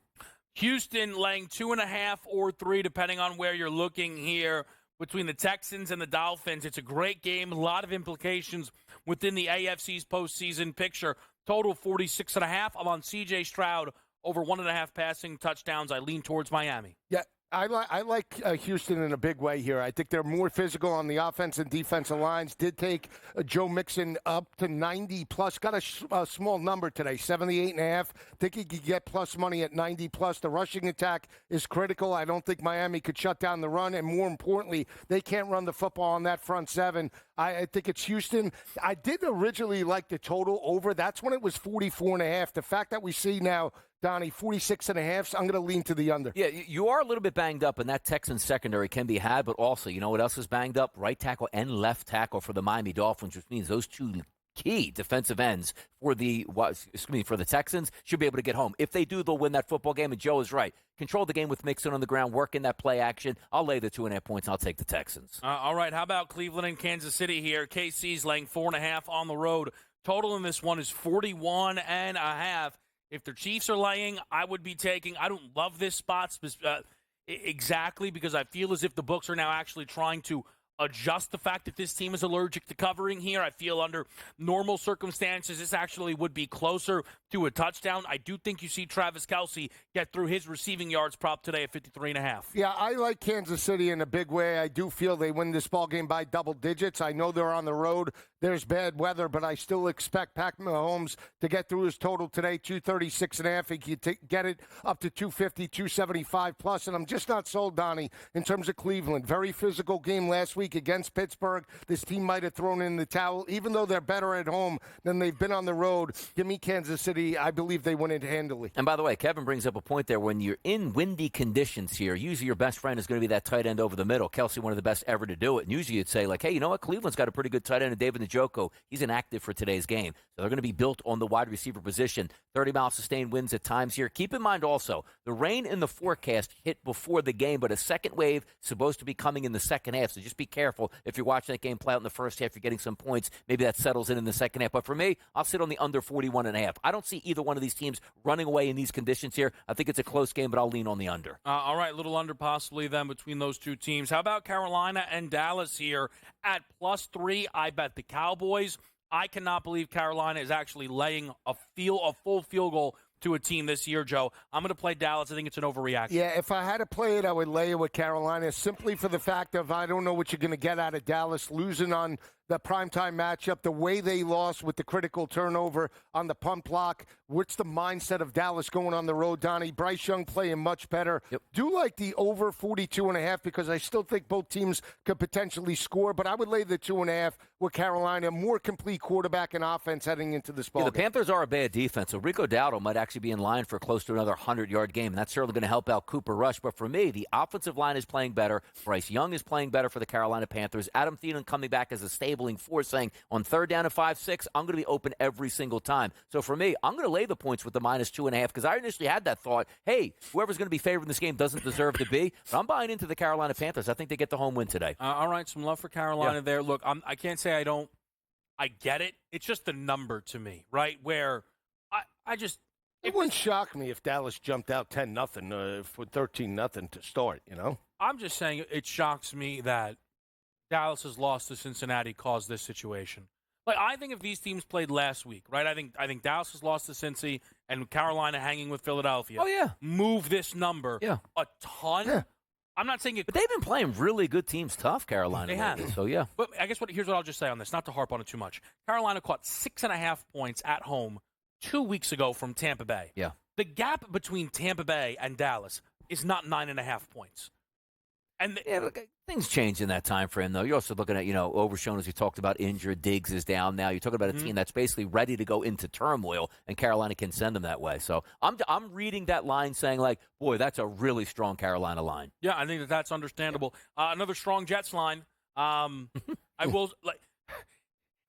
Houston laying 2.5 or 3, depending on where you're looking here, between the Texans and the Dolphins. It's a great game, a lot of implications within the AFC's postseason picture. Total 46.5. I'm on C.J. Stroud over 1.5 passing touchdowns. I lean towards Miami. Yeah, I like Houston in a big way here. I think they're more physical on the offense and defensive lines. Did take Joe Mixon up to 90+. Got a small number today, 78.5. Think he could get plus money at 90+. The rushing attack is critical. I don't think Miami could shut down the run. And more importantly, they can't run the football on that front seven. I think it's Houston. I did originally like the total over. That's when it was 44.5. The fact that we see now, Donnie, 46.5, so I'm going to lean to the under. Yeah, you are a little bit banged up, and that Texans secondary can be had, but also, you know what else is banged up? Right tackle and left tackle for the Miami Dolphins, which means those two key defensive ends for the Texans should be able to get home. If they do, they'll win that football game, and Joe is right. Control the game with Mixon on the ground, work in that play action. I'll lay the 2.5 points, and I'll take the Texans. All right, how about Cleveland and Kansas City here? KC's laying 4.5 on the road. Total in this one is 41.5. If the Chiefs are laying, I would be taking. I don't love this spot exactly because I feel as if the books are now actually trying to adjust the fact that this team is allergic to covering here. I feel under normal circumstances, this actually would be closer to a touchdown. I do think you see Travis Kelce get through his receiving yards prop today at 53.5. Yeah, I like Kansas City in a big way. I do feel they win this ball game by double digits. I know they're on the road. There's bad weather, but I still expect Patrick Mahomes to get through his total today, 236.5. He could get it up to 250, 275+. And I'm just not sold, Donnie, in terms of Cleveland. Very physical game last week. week against Pittsburgh, this team might have thrown in the towel. Even though they're better at home than they've been on the road, give me Kansas City. I believe they win it handily. And by the way, Kevin brings up a point there. When you're in windy conditions here, usually your best friend is going to be that tight end over the middle. Kelsey, one of the best ever to do it. And usually you'd say, like, hey, you know what? Cleveland's got a pretty good tight end in David Njoku. He's inactive for today's game. So they're going to be built on the wide receiver position. 30-mile sustained winds at times here. Keep in mind also, the rain in the forecast hit before the game, but a second wave supposed to be coming in the second half. So just be careful if you're watching that game play out in the first half. You're getting some points. Maybe that settles in the second half. But for me, I'll sit on the under 41.5. I don't see either one of these teams running away in these conditions here. I think it's a close game, but I'll lean on the under. All right, little under possibly then between those two teams. How about Carolina and Dallas here at +3? I bet the Cowboys. I cannot believe Carolina is actually laying a full field goal to a team this year, Joe. I'm going to play Dallas. I think it's an overreaction. Yeah, if I had to play it, I would lay it with Carolina simply for the fact of I don't know what you're going to get out of Dallas losing on the primetime matchup, the way they lost with the critical turnover on the punt block. What's the mindset of Dallas going on the road, Donnie? Bryce Young playing much better. Yep. Do like the over 42.5 because I still think both teams could potentially score, but I would lay the 2.5 with Carolina. More complete quarterback and offense heading into this ball The game. Panthers are a bad defense, so Rico Dowdle might actually be in line for close to another 100-yard game, and that's certainly going to help out Cooper Rush. But for me, the offensive line is playing better. Bryce Young is playing better for the Carolina Panthers. Adam Thielen coming back as a stabling force, saying on 3rd down and 5-6, I'm going to be open every single time. So for me, I'm going to lay the points with the -2.5 because I initially had that thought, hey, whoever's going to be favored in this game doesn't deserve to be. But I'm buying into the Carolina Panthers. I think they get the home win today. All right, some love for Carolina there. Look, I can't say I don't. I get it. It's just the number to me, right? Where I just. It wouldn't shock me if Dallas jumped out 10-0 for 13-0 to start, you know? I'm just saying it shocks me that Dallas's loss to Cincinnati caused this situation. Like, I think if these teams played last week, right? I think Dallas has lost to Cincy and Carolina hanging with Philadelphia. Oh, yeah. Move this number a ton. Yeah. I'm not saying it. But they've been playing really good teams tough, Carolina. They have. So, yeah. But I guess here's what I'll just say on this, not to harp on it too much. Carolina caught 6.5 points at home 2 weeks ago from Tampa Bay. Yeah. The gap between Tampa Bay and Dallas is not 9.5 points. And things change in that time frame, though. You're also looking at, Overshown, as you talked about, injured. Diggs is down now. You're talking about a team that's basically ready to go into turmoil, and Carolina can send them that way. So I'm reading that line saying, like, boy, that's a really strong Carolina line. Yeah, I think that's understandable. Another strong Jets line. I will like.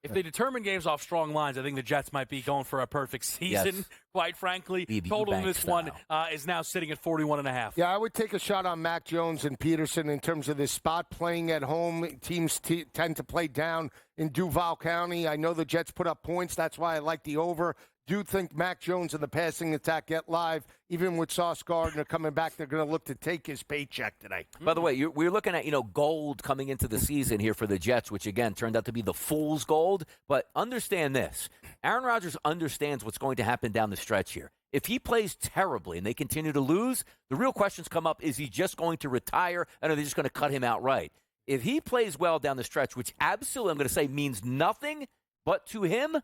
If they determine games off strong lines, I think the Jets might be going for a perfect season, Yes. quite frankly. BB Total in Bank this one is now sitting at 41.5. Yeah, I would take a shot on Mac Jones and Peterson in terms of this spot playing at home. Teams tend to play down in Duval County. I know the Jets put up points. That's why I like the over. Do think Mac Jones and the passing attack get live. Even with Sauce Gardner coming back, they're going to look to take his paycheck today. By the way, we're looking at, gold coming into the season here for the Jets, which, again, turned out to be the fool's gold. But understand this. Aaron Rodgers understands what's going to happen down the stretch here. If he plays terribly and they continue to lose, the real questions come up, is he just going to retire, and are they just going to cut him outright? If he plays well down the stretch, which absolutely I'm going to say means nothing but to him,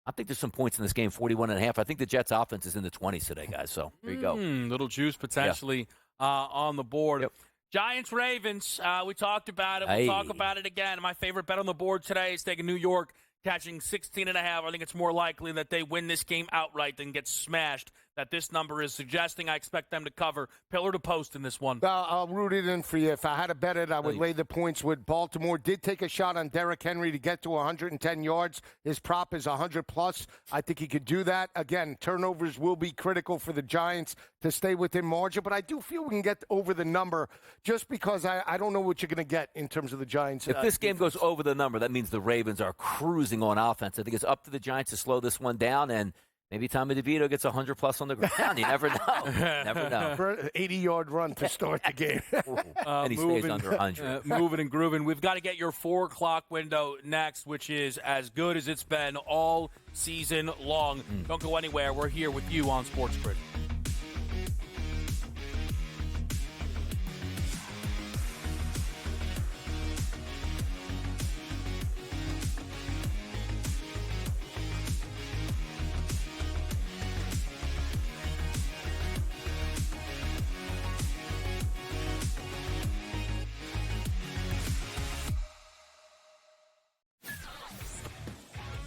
I think there's some points in this game, 41.5. I think the Jets' offense is in the 20s today, guys. So there you go. Little juice potentially on the board. Yep. Giants-Ravens, we talked about it. We'll Hey. talk about it again. My favorite bet on the board today is taking New York, catching 16.5. I think it's more likely that they win this game outright than get smashed that this number is suggesting. I expect them to cover pillar to post in this one. I'll root it in for you. If I had to bet it, I would lay the points with Baltimore. Did take a shot on Derrick Henry to get to 110 yards. His prop is 100+. I think he could do that. Again, turnovers will be critical for the Giants to stay within margin, but I do feel we can get over the number just because I don't know what you're going to get in terms of the Giants. If this game goes over the number, that means the Ravens are cruising on offense. I think it's up to the Giants to slow this one down, and maybe Tommy DeVito gets 100+ on the ground. You never know. Never know. For an 80-yard run to start the game. And he stays under 100. Moving and grooving. We've got to get your 4 o'clock window next, which is as good as it's been all season long. Don't go anywhere. We're here with you on SportsGrid.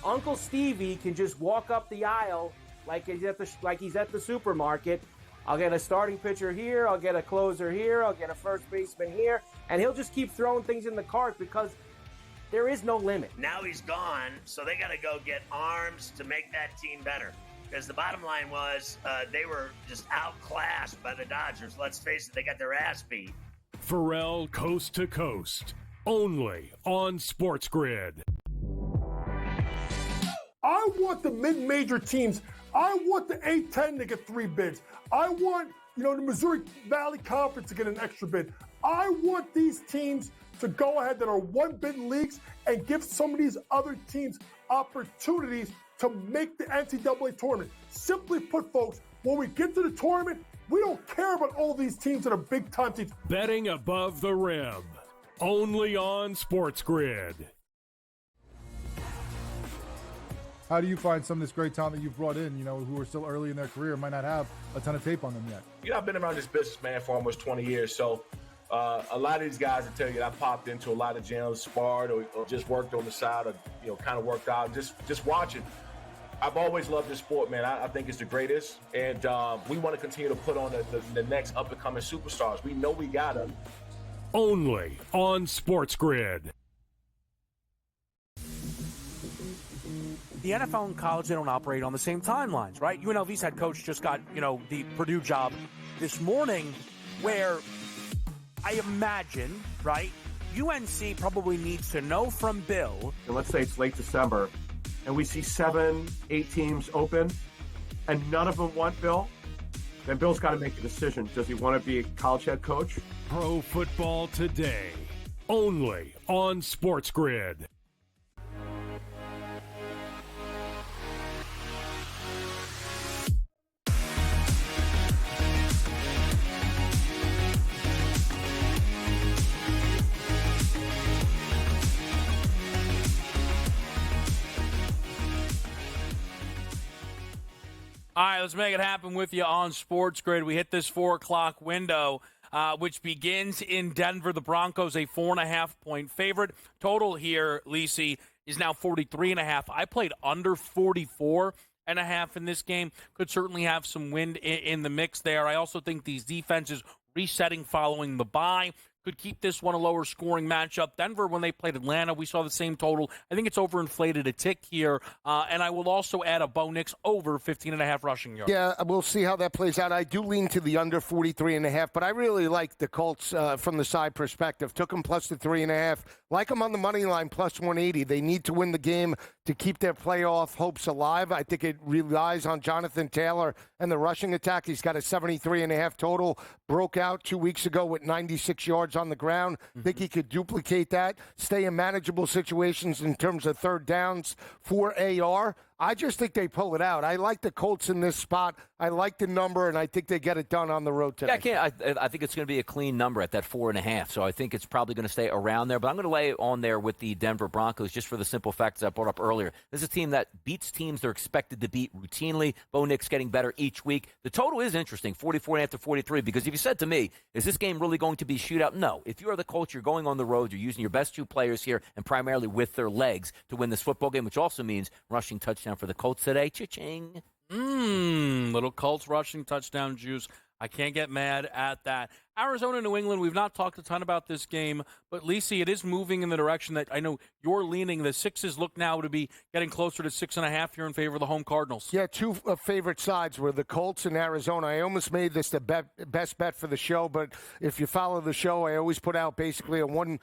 Uncle Stevie can just walk up the aisle like he's at the supermarket. I'll get a starting pitcher here, I'll get a closer here, I'll get a first baseman here, and he'll just keep throwing things in the cart because there is no limit. Now he's gone, so they got to go get arms to make that team better. Because the bottom line was they were just outclassed by the Dodgers. Let's face it, they got their ass beat. Pharrell Coast to Coast, only on SportsGrid. I want the mid-major teams. I want the A-10 to get 3 bids. I want, the Missouri Valley Conference to get an extra bid. I want these teams to go ahead that are 1-bid leagues and give some of these other teams opportunities to make the NCAA tournament. Simply put, folks, when we get to the tournament, we don't care about all these teams that are big-time teams. Betting above the rim, only on SportsGrid. How do you find some of this great talent that you've brought in, who are still early in their career, might not have a ton of tape on them yet? I've been around this business, man, for almost 20 years. So a lot of these guys will tell you that I popped into a lot of gyms, sparred, or just worked on the side, or, kind of worked out, just watching. I've always loved this sport, man. I think it's the greatest. And we want to continue to put on the next up-and-coming superstars. We know we got them. Only on SportsGrid. The NFL and college, they don't operate on the same timelines, right? UNLV's head coach just got, the Purdue job this morning, where I imagine, right, UNC probably needs to know from Bill. And let's say it's late December, and we see 7, 8 teams open, and none of them want Bill, then Bill's got to make a decision. Does he want to be a college head coach? Pro Football Today, only on SportsGrid. All right, let's make it happen with you on SportsGrid. We hit this 4 o'clock window, which begins in Denver. The Broncos, a 4.5-point favorite. Total here, Lisi, is now 43.5. I played under 44.5 in this game. Could certainly have some wind in the mix there. I also think these defenses resetting following the bye could keep this one a lower scoring matchup. Denver, when they played Atlanta, we saw the same total. I think it's overinflated a tick here. And I will also add a Bo Nix over 15.5 rushing yards. Yeah, we'll see how that plays out. I do lean to the under 43.5, but I really like the Colts from the side perspective. Took them plus the 3.5. Like them on the money line, plus 180. They need to win the game to keep their playoff hopes alive. I think it relies on Jonathan Taylor and the rushing attack. He's got a 73.5 total. Broke out 2 weeks ago with 96 yards on the ground. Think he could duplicate that, stay in manageable situations in terms of third downs for AR. I just think they pull it out. I like the Colts in this spot. I like the number, and I think they get it done on the road today. Yeah, I think it's going to be a clean number at that 4.5, so I think it's probably going to stay around there. But I'm going to lay it on there with the Denver Broncos just for the simple fact that I brought up earlier. This is a team that beats teams they're expected to beat routinely. Bo Nix getting better each week. The total is interesting, 44.5 to 43, because if you said to me, is this game really going to be shootout? No. If you are the Colts, you're going on the road, you're using your best 2 players here and primarily with their legs to win this football game, which also means rushing touchdown for the Colts today. Cha-ching. Little Colts rushing touchdown juice. I can't get mad at that. Arizona, New England, we've not talked a ton about this game, but Lisi, it is moving in the direction that I know you're leaning. The Sixes look now to be getting closer to 6.5 here in favor of the home Cardinals. Yeah, 2 favorite sides were the Colts and Arizona. I almost made this the best bet for the show, but if you follow the show, I always put out basically a 1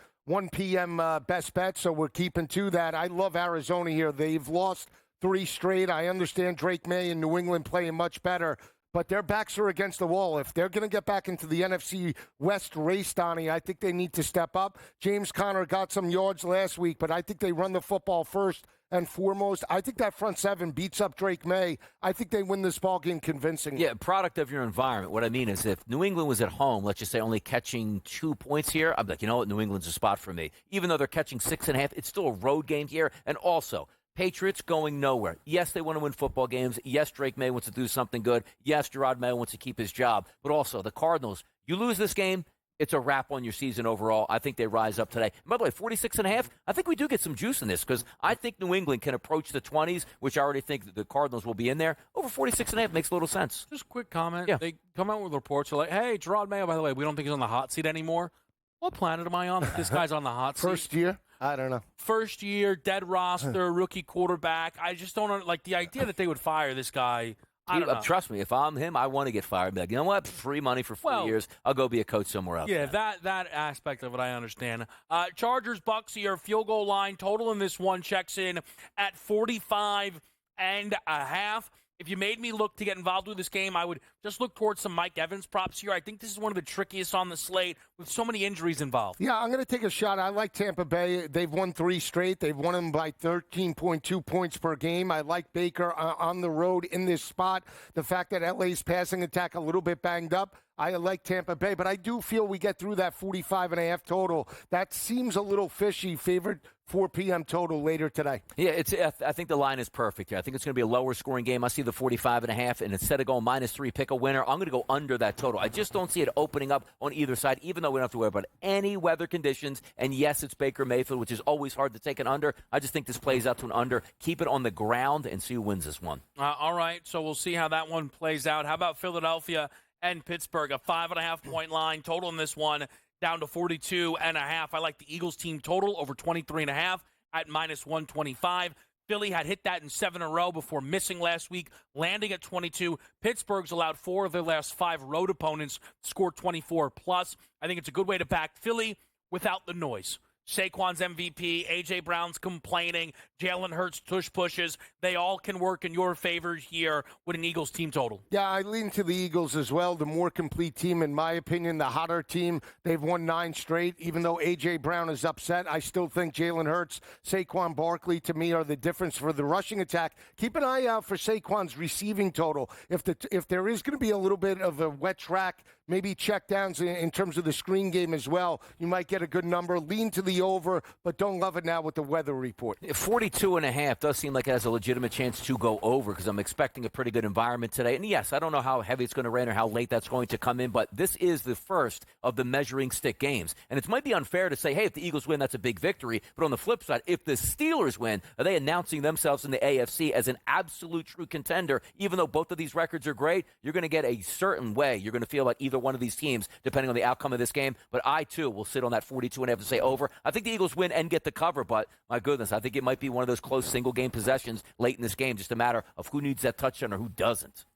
p.m. Best bet, so we're keeping to that. I love Arizona here. They've lost 3 straight. I understand Drake May and New England playing much better, but their backs are against the wall. If they're going to get back into the NFC West race, Donnie, I think they need to step up. James Conner got some yards last week, but I think they run the football first and foremost. I think that front 7 beats up Drake May. I think they win this ball game convincingly. Yeah, product of your environment. What I mean is if New England was at home, let's just say only catching 2 points here, I'm like, you know what, New England's a spot for me. Even though they're catching 6.5, it's still a road game here. And also, Patriots going nowhere. Yes, they want to win football games. Yes, Drake May wants to do something good. Yes, Gerard Mayo wants to keep his job. But also, the Cardinals, you lose this game, it's a wrap on your season overall. I think they rise up today. And by the way, 46.5, I think we do get some juice in this because I think New England can approach the 20s, which I already think that the Cardinals will be in there. Over 46.5 makes a little sense. Just a quick comment. Yeah. They come out with reports like, hey, Gerard Mayo, by the way, we don't think he's on the hot seat anymore. What planet am I on that this guy's on the hot seat? First year? I don't know. First year, dead roster, rookie quarterback. I just don't like the idea that they would fire this guy. I don't know. Trust me, if I'm him, I want to get fired. Be like, you know what? Free money for 4 years. I'll go be a coach somewhere else. Yeah, that aspect of it I understand. Chargers, Bucks here. Field goal line total in this one checks in at 45.5. If you made me look to get involved with this game, I would just look towards some Mike Evans props here. I think this is one of the trickiest on the slate with so many injuries involved. Yeah, I'm going to take a shot. I like Tampa Bay. They've won 3 straight. They've won them by 13.2 points per game. I like Baker on the road in this spot. The fact that LA's passing attack a little bit banged up, I like Tampa Bay, but I do feel we get through that 45.5 total. That seems a little fishy. Favored 4 p.m. total later today. Yeah, I think the line is perfect here. I think it's going to be a lower scoring game. I see the 45.5, and instead of going -3, pick a winner. I'm going to go under that total. I just don't see it opening up on either side, even though we don't have to worry about any weather conditions. And yes, it's Baker Mayfield, which is always hard to take an under. I just think this plays out to an under. Keep it on the ground and see who wins this one. All right, so we'll see how that one plays out. How about Philadelphia and Pittsburgh? A 5.5-point line total in this one down to 42.5. I like the Eagles team total over 23.5 at -125. Philly had hit that in 7 in a row before missing last week, landing at 22. Pittsburgh's allowed 4 of their last 5 road opponents score 24+. I think it's a good way to back Philly without the noise. Saquon's MVP, A.J. Brown's complaining, Jalen Hurts tush pushes. They all can work in your favor here with an Eagles team total. Yeah, I lean to the Eagles as well. The more complete team, in my opinion, the hotter team. They've won 9 straight. Even though A.J. Brown is upset, I still think Jalen Hurts, Saquon Barkley, to me, are the difference for the rushing attack. Keep an eye out for Saquon's receiving total. If there is going to be a little bit of a wet track, maybe check downs in terms of the screen game as well, you might get a good number. Lean to the over, but don't love it now with the weather report. 42.5 does seem like it has a legitimate chance to go over because I'm expecting a pretty good environment today. And yes, I don't know how heavy it's going to rain or how late that's going to come in, but this is the first of the measuring stick games. And it might be unfair to say, hey, if the Eagles win, that's a big victory. But on the flip side, if the Steelers win, are they announcing themselves in the AFC as an absolute true contender? Even though both of these records are great, you're going to get a certain way. You're going to feel like either one of these teams, depending on the outcome of this game. But I, too, will sit on that 42.5 to say over. I think the Eagles win and get the cover, but my goodness, I think it might be one of those close single-game possessions late in this game, just a matter of who needs that touchdown or who doesn't.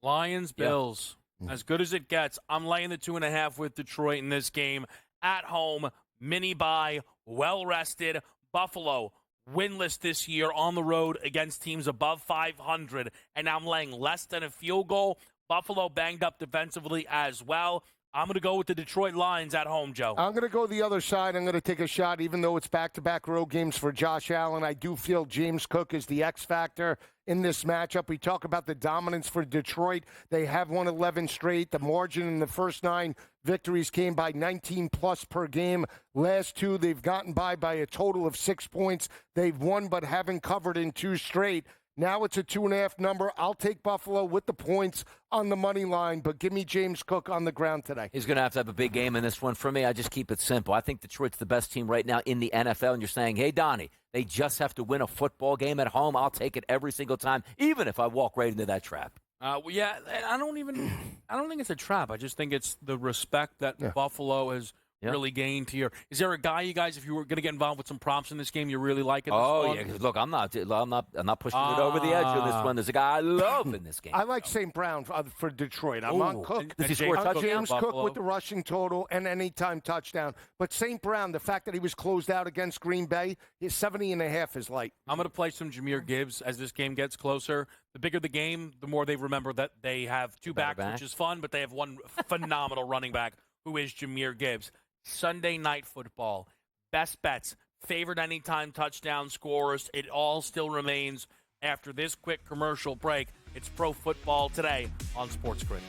Lions, Bills, as good as it gets. I'm laying the 2.5 with Detroit in this game. At home, mini-bye, well-rested. Buffalo, winless this year on the road against teams above 500, and I'm laying less than a field goal. Buffalo banged up defensively as well. I'm going to go with the Detroit Lions at home, Joe. I'm going to go the other side. I'm going to take a shot, even though it's back-to-back road games for Josh Allen. I do feel James Cook is the X factor in this matchup. We talk about the dominance for Detroit. They have won 11 straight. The margin in the first 9 victories came by 19+ per game. Last 2, they've gotten by a total of 6 points. They've won but haven't covered in 2 straight. Now it's a 2.5 number. I'll take Buffalo with the points on the money line, but give me James Cook on the ground today. He's going to have a big game in this one. For me, I just keep it simple. I think Detroit's the best team right now in the NFL, and you're saying, hey, Donnie, they just have to win a football game at home. I'll take it every single time, even if I walk right into that trap. Yeah, I don't think it's a trap. I just think it's the respect that Buffalo has really gained here. Is there a guy, you guys, if you were going to get involved with some props in this game, you really like it? Yeah. Look, I'm not pushing it over the edge on this one. There's a guy I love in this game. I like St. Brown for Detroit. I'm on Cook. Does he score a touchdown? James Cook with the rushing total and anytime touchdown. But St. Brown, the fact that he was closed out against Green Bay, his 70.5 is light. I'm going to play some Jahmyr Gibbs as this game gets closer. The bigger the game, the more they remember that they have 2 backs, which is fun, but they have one phenomenal running back who is Jahmyr Gibbs. Sunday Night Football, best bets, favored anytime touchdown scorers. It all still remains after this quick commercial break. It's Pro Football Today on SportsGrid.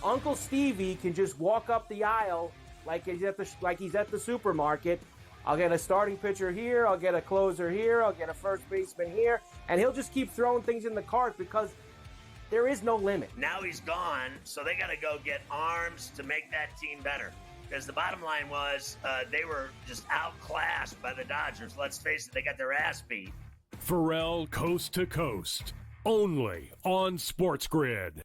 Uncle Stevie can just walk up the aisle like he's at the supermarket. I'll get a starting pitcher here, I'll get a closer here, I'll get a first baseman here, and he'll just keep throwing things in the cart because there is no limit. Now he's gone, so they got to go get arms to make that team better. Because the bottom line was they were just outclassed by the Dodgers. Let's face it, they got their ass beat. Pharrell Coast to Coast, only on SportsGrid.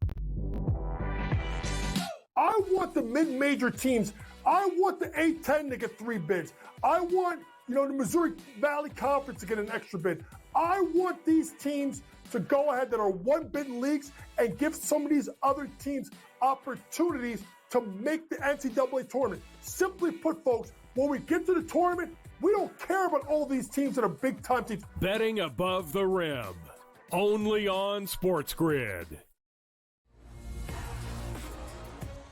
I want the mid-major teams. I want the A-10 to get 3 bids. I want, the Missouri Valley Conference to get an extra bid. I want these teams to go ahead that are 1-bid leagues and give some of these other teams opportunities to make the NCAA tournament. Simply put, folks, when we get to the tournament, we don't care about all these teams that are big-time teams. Betting above the rim, only on SportsGrid.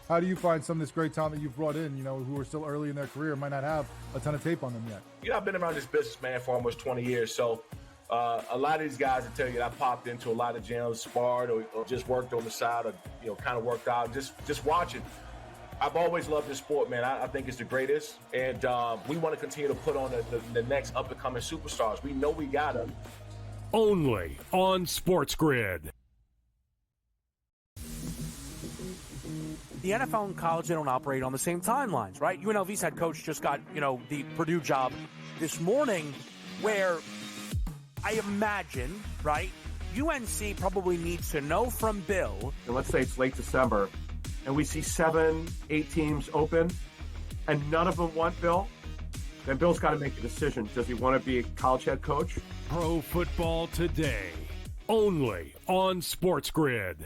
How do you find some of this great talent that you've brought in, who are still early in their career, might not have a ton of tape on them yet? I've been around this business, man, for almost 20 years. So a lot of these guys will tell you that I popped into a lot of gyms, sparred, or just worked on the side, or, kind of worked out, just watching. I've always loved this sport, man. I think it's the greatest. And we want to continue to put on the next up-and-coming superstars. We know we got them. Only on SportsGrid. The NFL and college, they don't operate on the same timelines, right? UNLV's head coach just got, the Purdue job this morning, where I imagine, right, UNC probably needs to know from Bill. And let's say it's late December, and we see 7, 8 teams open, and none of them want Bill. Then Bill's got to make a decision. Does he want to be a college head coach? Pro Football Today, only on SportsGrid.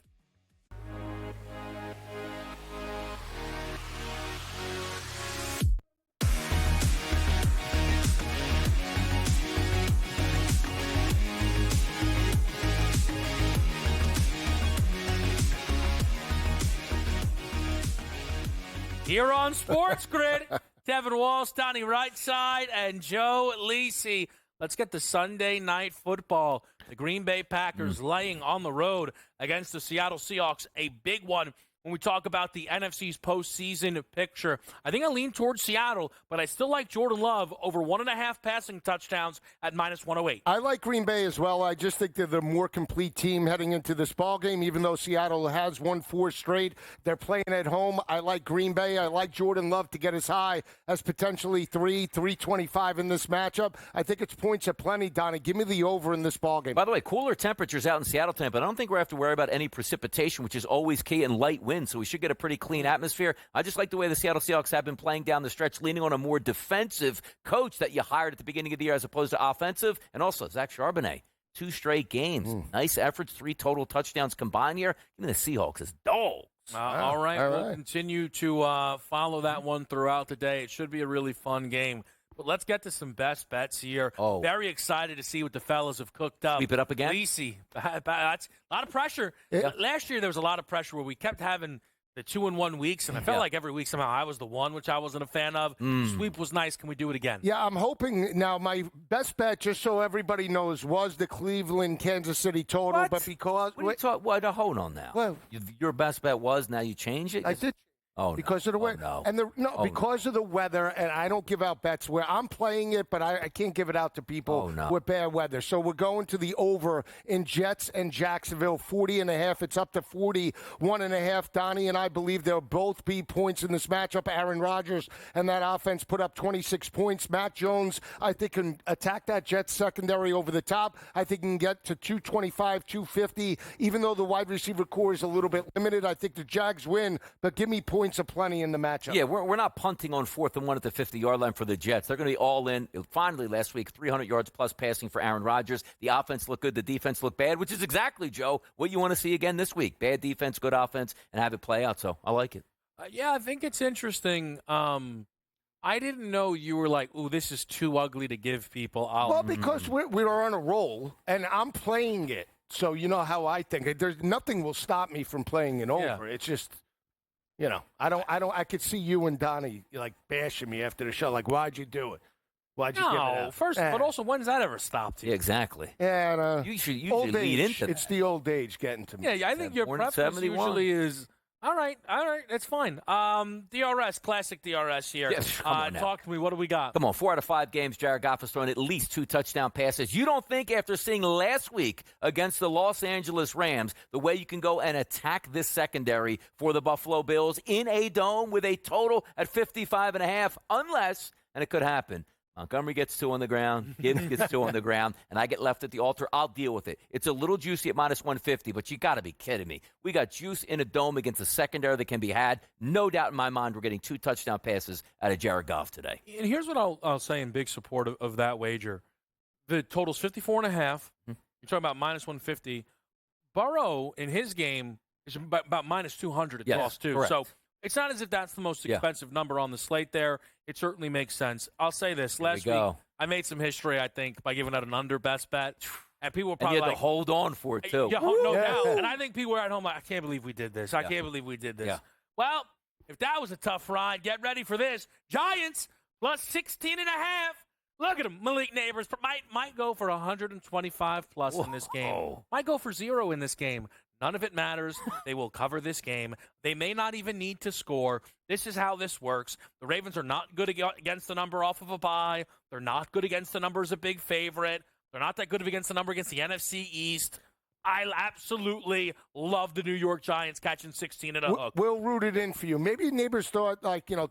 Here on SportsGrid, Devin Walsh, Donnie Rightside, and Joe Lisi. Let's get the Sunday night football. The Green Bay Packers laying on the road against the Seattle Seahawks, a big one. When we talk about the NFC's postseason picture, I think I lean towards Seattle, but I still like Jordan Love over 1.5 passing touchdowns at -108. I like Green Bay as well. I just think they're the more complete team heading into this ballgame, even though Seattle has won 4 straight. They're playing at home. I like Green Bay. I like Jordan Love to get as high as potentially 325 in this matchup. I think it's points aplenty, Donnie. Give me the over in this ballgame. By the way, cooler temperatures out in Seattle tonight, but I don't think we have to worry about any precipitation, which is always key, and light wind. So we should get a pretty clean atmosphere. I just like the way the Seattle Seahawks have been playing down the stretch, leaning on a more defensive coach that you hired at the beginning of the year as opposed to offensive. And also, Zach Charbonnet, 2 straight games. Nice efforts, 3 total touchdowns combined here. Give me the Seahawks as dogs. All right, we'll continue to follow that one throughout the day. It should be a really fun game. But let's get to some best bets here. Very excited to see what the fellas have cooked up. Sweep it up again? Lisi, that's a lot of pressure. Yeah. Last year there was a lot of pressure where we kept having the 2-1 weeks, and I felt like every week somehow I was the one, which I wasn't a fan of. Sweep was nice. Can we do it again? Yeah, I'm hoping. Now, my best bet, just so everybody knows, was the Cleveland-Kansas City total. What? But because Hold on now. Well, your best bet was, now you change it? I did. Oh, because of the weather. no. And because of the weather, and I don't give out bets where I'm playing it, but I can't give it out to people with bad weather. So we're going to the over in Jets and Jacksonville, 40.5. It's up to 41.5. Donnie and I believe there'll both be points in this matchup. Aaron Rodgers and that offense put up 26 points. Mac Jones, I think, can attack that Jets secondary over the top. I think can get to 225, 250. Even though the wide receiver core is a little bit limited, I think the Jags win, but give me points aplenty in the matchup. Yeah, we're not punting on 4th and 1 at the 50-yard line for the Jets. They're going to be all in. Finally, last week, 300 yards plus passing for Aaron Rodgers. The offense looked good. The defense looked bad, which is exactly, Joe, what you want to see again this week. Bad defense, good offense, and have it play out. So I like it. Yeah, I think it's interesting. I didn't know you were like, ooh, this is too ugly to give people. Because we're on a roll, and I'm playing it. So you know how I think. There's nothing will stop me from playing it over. It's just... I could see you and Donnie like bashing me after the show. Like, why'd you do it? Why'd you give it out? First, but also, when's that ever stopped you? Yeah, exactly. Yeah, you should old lead age. into that. It's the old age getting to me. Yeah, I think your preference usually is, All right, that's fine. DRS, classic DRS here. Yes, come on now. Talk to me. What do we got? Come on, 4 out of 5 games, Jared Goff has thrown at least 2 touchdown passes. You don't think after seeing last week against the Los Angeles Rams, the way you can go and attack this secondary for the Buffalo Bills in a dome with a total at 55.5, unless, and it could happen, Montgomery gets 2 on the ground, Gibbs gets 2 on the ground, and I get left at the altar, I'll deal with it. It's a little juicy at minus 150, but you got to be kidding me. We got juice in a dome against a secondary that can be had. No doubt in my mind we're getting 2 touchdown passes out of Jared Goff today. And here's what I'll say in big support of that wager. The total's 54.5. You're talking about minus 150. Burrow, in his game, is about minus 200 at cost, too. Correct. So it's not as if that's the most expensive number on the slate there. It certainly makes sense. I'll say this. Last week, I made some history, I think, by giving out an under best bet. And people were probably and you had to hold on for it, too. Yeah, no doubt. And I think people were at home like, I can't believe we did this. I can't believe we did this. Yeah. Well, if that was a tough ride, get ready for this. Giants plus 16.5. Look at him. Malik Neighbors might go for 125 plus in this game. Might go for 0 in this game. None of it matters. They will cover this game. They may not even need to score. This is how this works. The Ravens are not good against the number off of a bye. They're not good against the number as a big favorite. They're not that good against the number against the NFC East. I absolutely love the New York Giants catching 16 at a hook. We'll root it in for you. Maybe neighbors thought,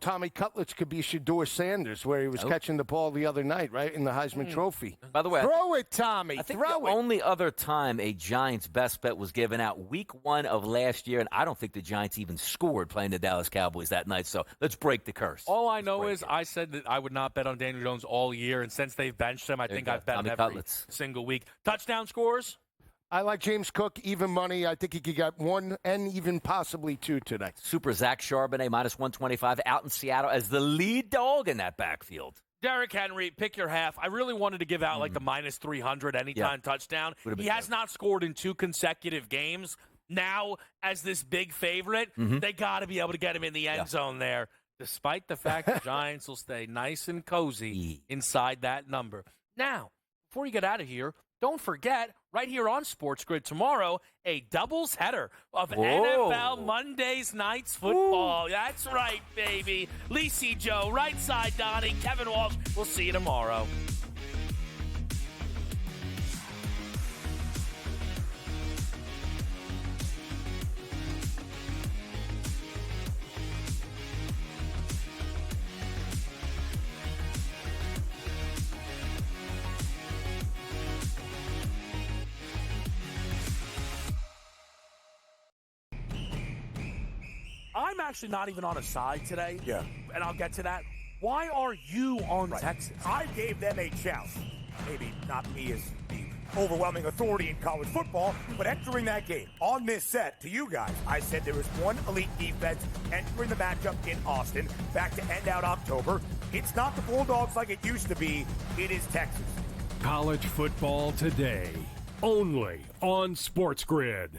Tommy Cutlets could be Shedeur Sanders, where he was catching the ball the other night, right, in the Heisman Trophy. By the way, throw it, Tommy. I think the only other time a Giants best bet was given out week 1 of last year, and I don't think the Giants even scored playing the Dallas Cowboys that night, so let's break the curse. All I know is I said that I would not bet on Daniel Jones all year, and since they've benched him, I think I've bet him every single week. Touchdown scores? I like James Cook, even money. I think he could get 1 and even possibly 2 today. Super Zach Charbonnet, minus 125, out in Seattle as the lead dog in that backfield. Derrick Henry, pick your half. I really wanted to give out like the minus 300 anytime touchdown. He has not scored in 2 consecutive games. Now, as this big favorite, they got to be able to get him in the end zone there, despite the fact the Giants will stay nice and cozy inside that number. Now, before you get out of here, don't forget, right here on SportsGrid tomorrow, a doubles header of NFL Mondays Nights Football. That's right, baby. Lisi, Joe, Rightside, Donnie, Kevin Walsh. We'll see you tomorrow. I'm actually not even on a side today. Yeah. And I'll get to that. Why are you on Texas? I gave them a chance. Maybe not me as the overwhelming authority in college football, but entering that game on this set to you guys, I said there was one elite defense entering the matchup in Austin back to end out October. It's not the Bulldogs like it used to be. It is Texas. College football today, only on SportsGrid.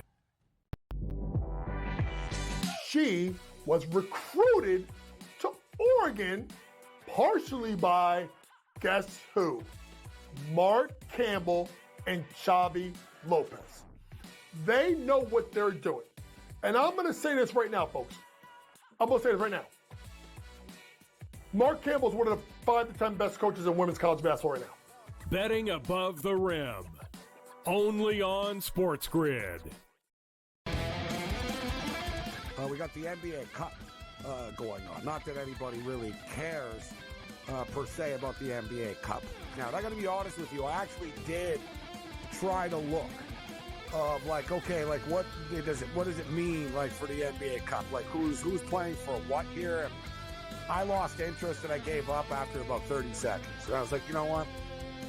She was recruited to Oregon partially by, guess who? Mark Campbell and Xavi Lopez. They know what they're doing. And I'm going to say this right now, folks. I'm going to say this right now. Mark Campbell is one of the 5 to 10 best coaches in women's college basketball right now. Betting above the rim, only on SportsGrid. We got the NBA Cup going on. Not that anybody really cares per se about the NBA Cup. Now, I got to be honest with you. I actually did try to look of like, okay, like what does it mean like for the NBA Cup? Like who's playing for what here? And I lost interest and I gave up after about 30 seconds. And I was like, you know what?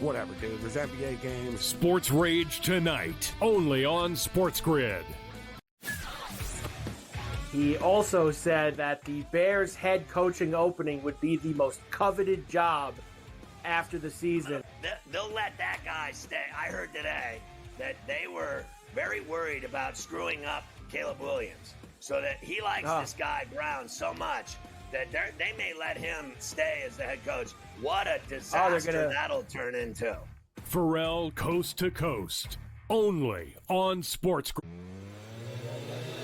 Whatever, dude. There's NBA games. Sports Rage tonight, only on SportsGrid. He also said that the Bears head coaching opening would be the most coveted job after the season. They'll let that guy stay. I heard today that they were very worried about screwing up Caleb Williams, so that he likes this guy Brown so much that they may let him stay as the head coach. What a disaster that'll turn into. Pharrell Coast to Coast, only on SportsGrid.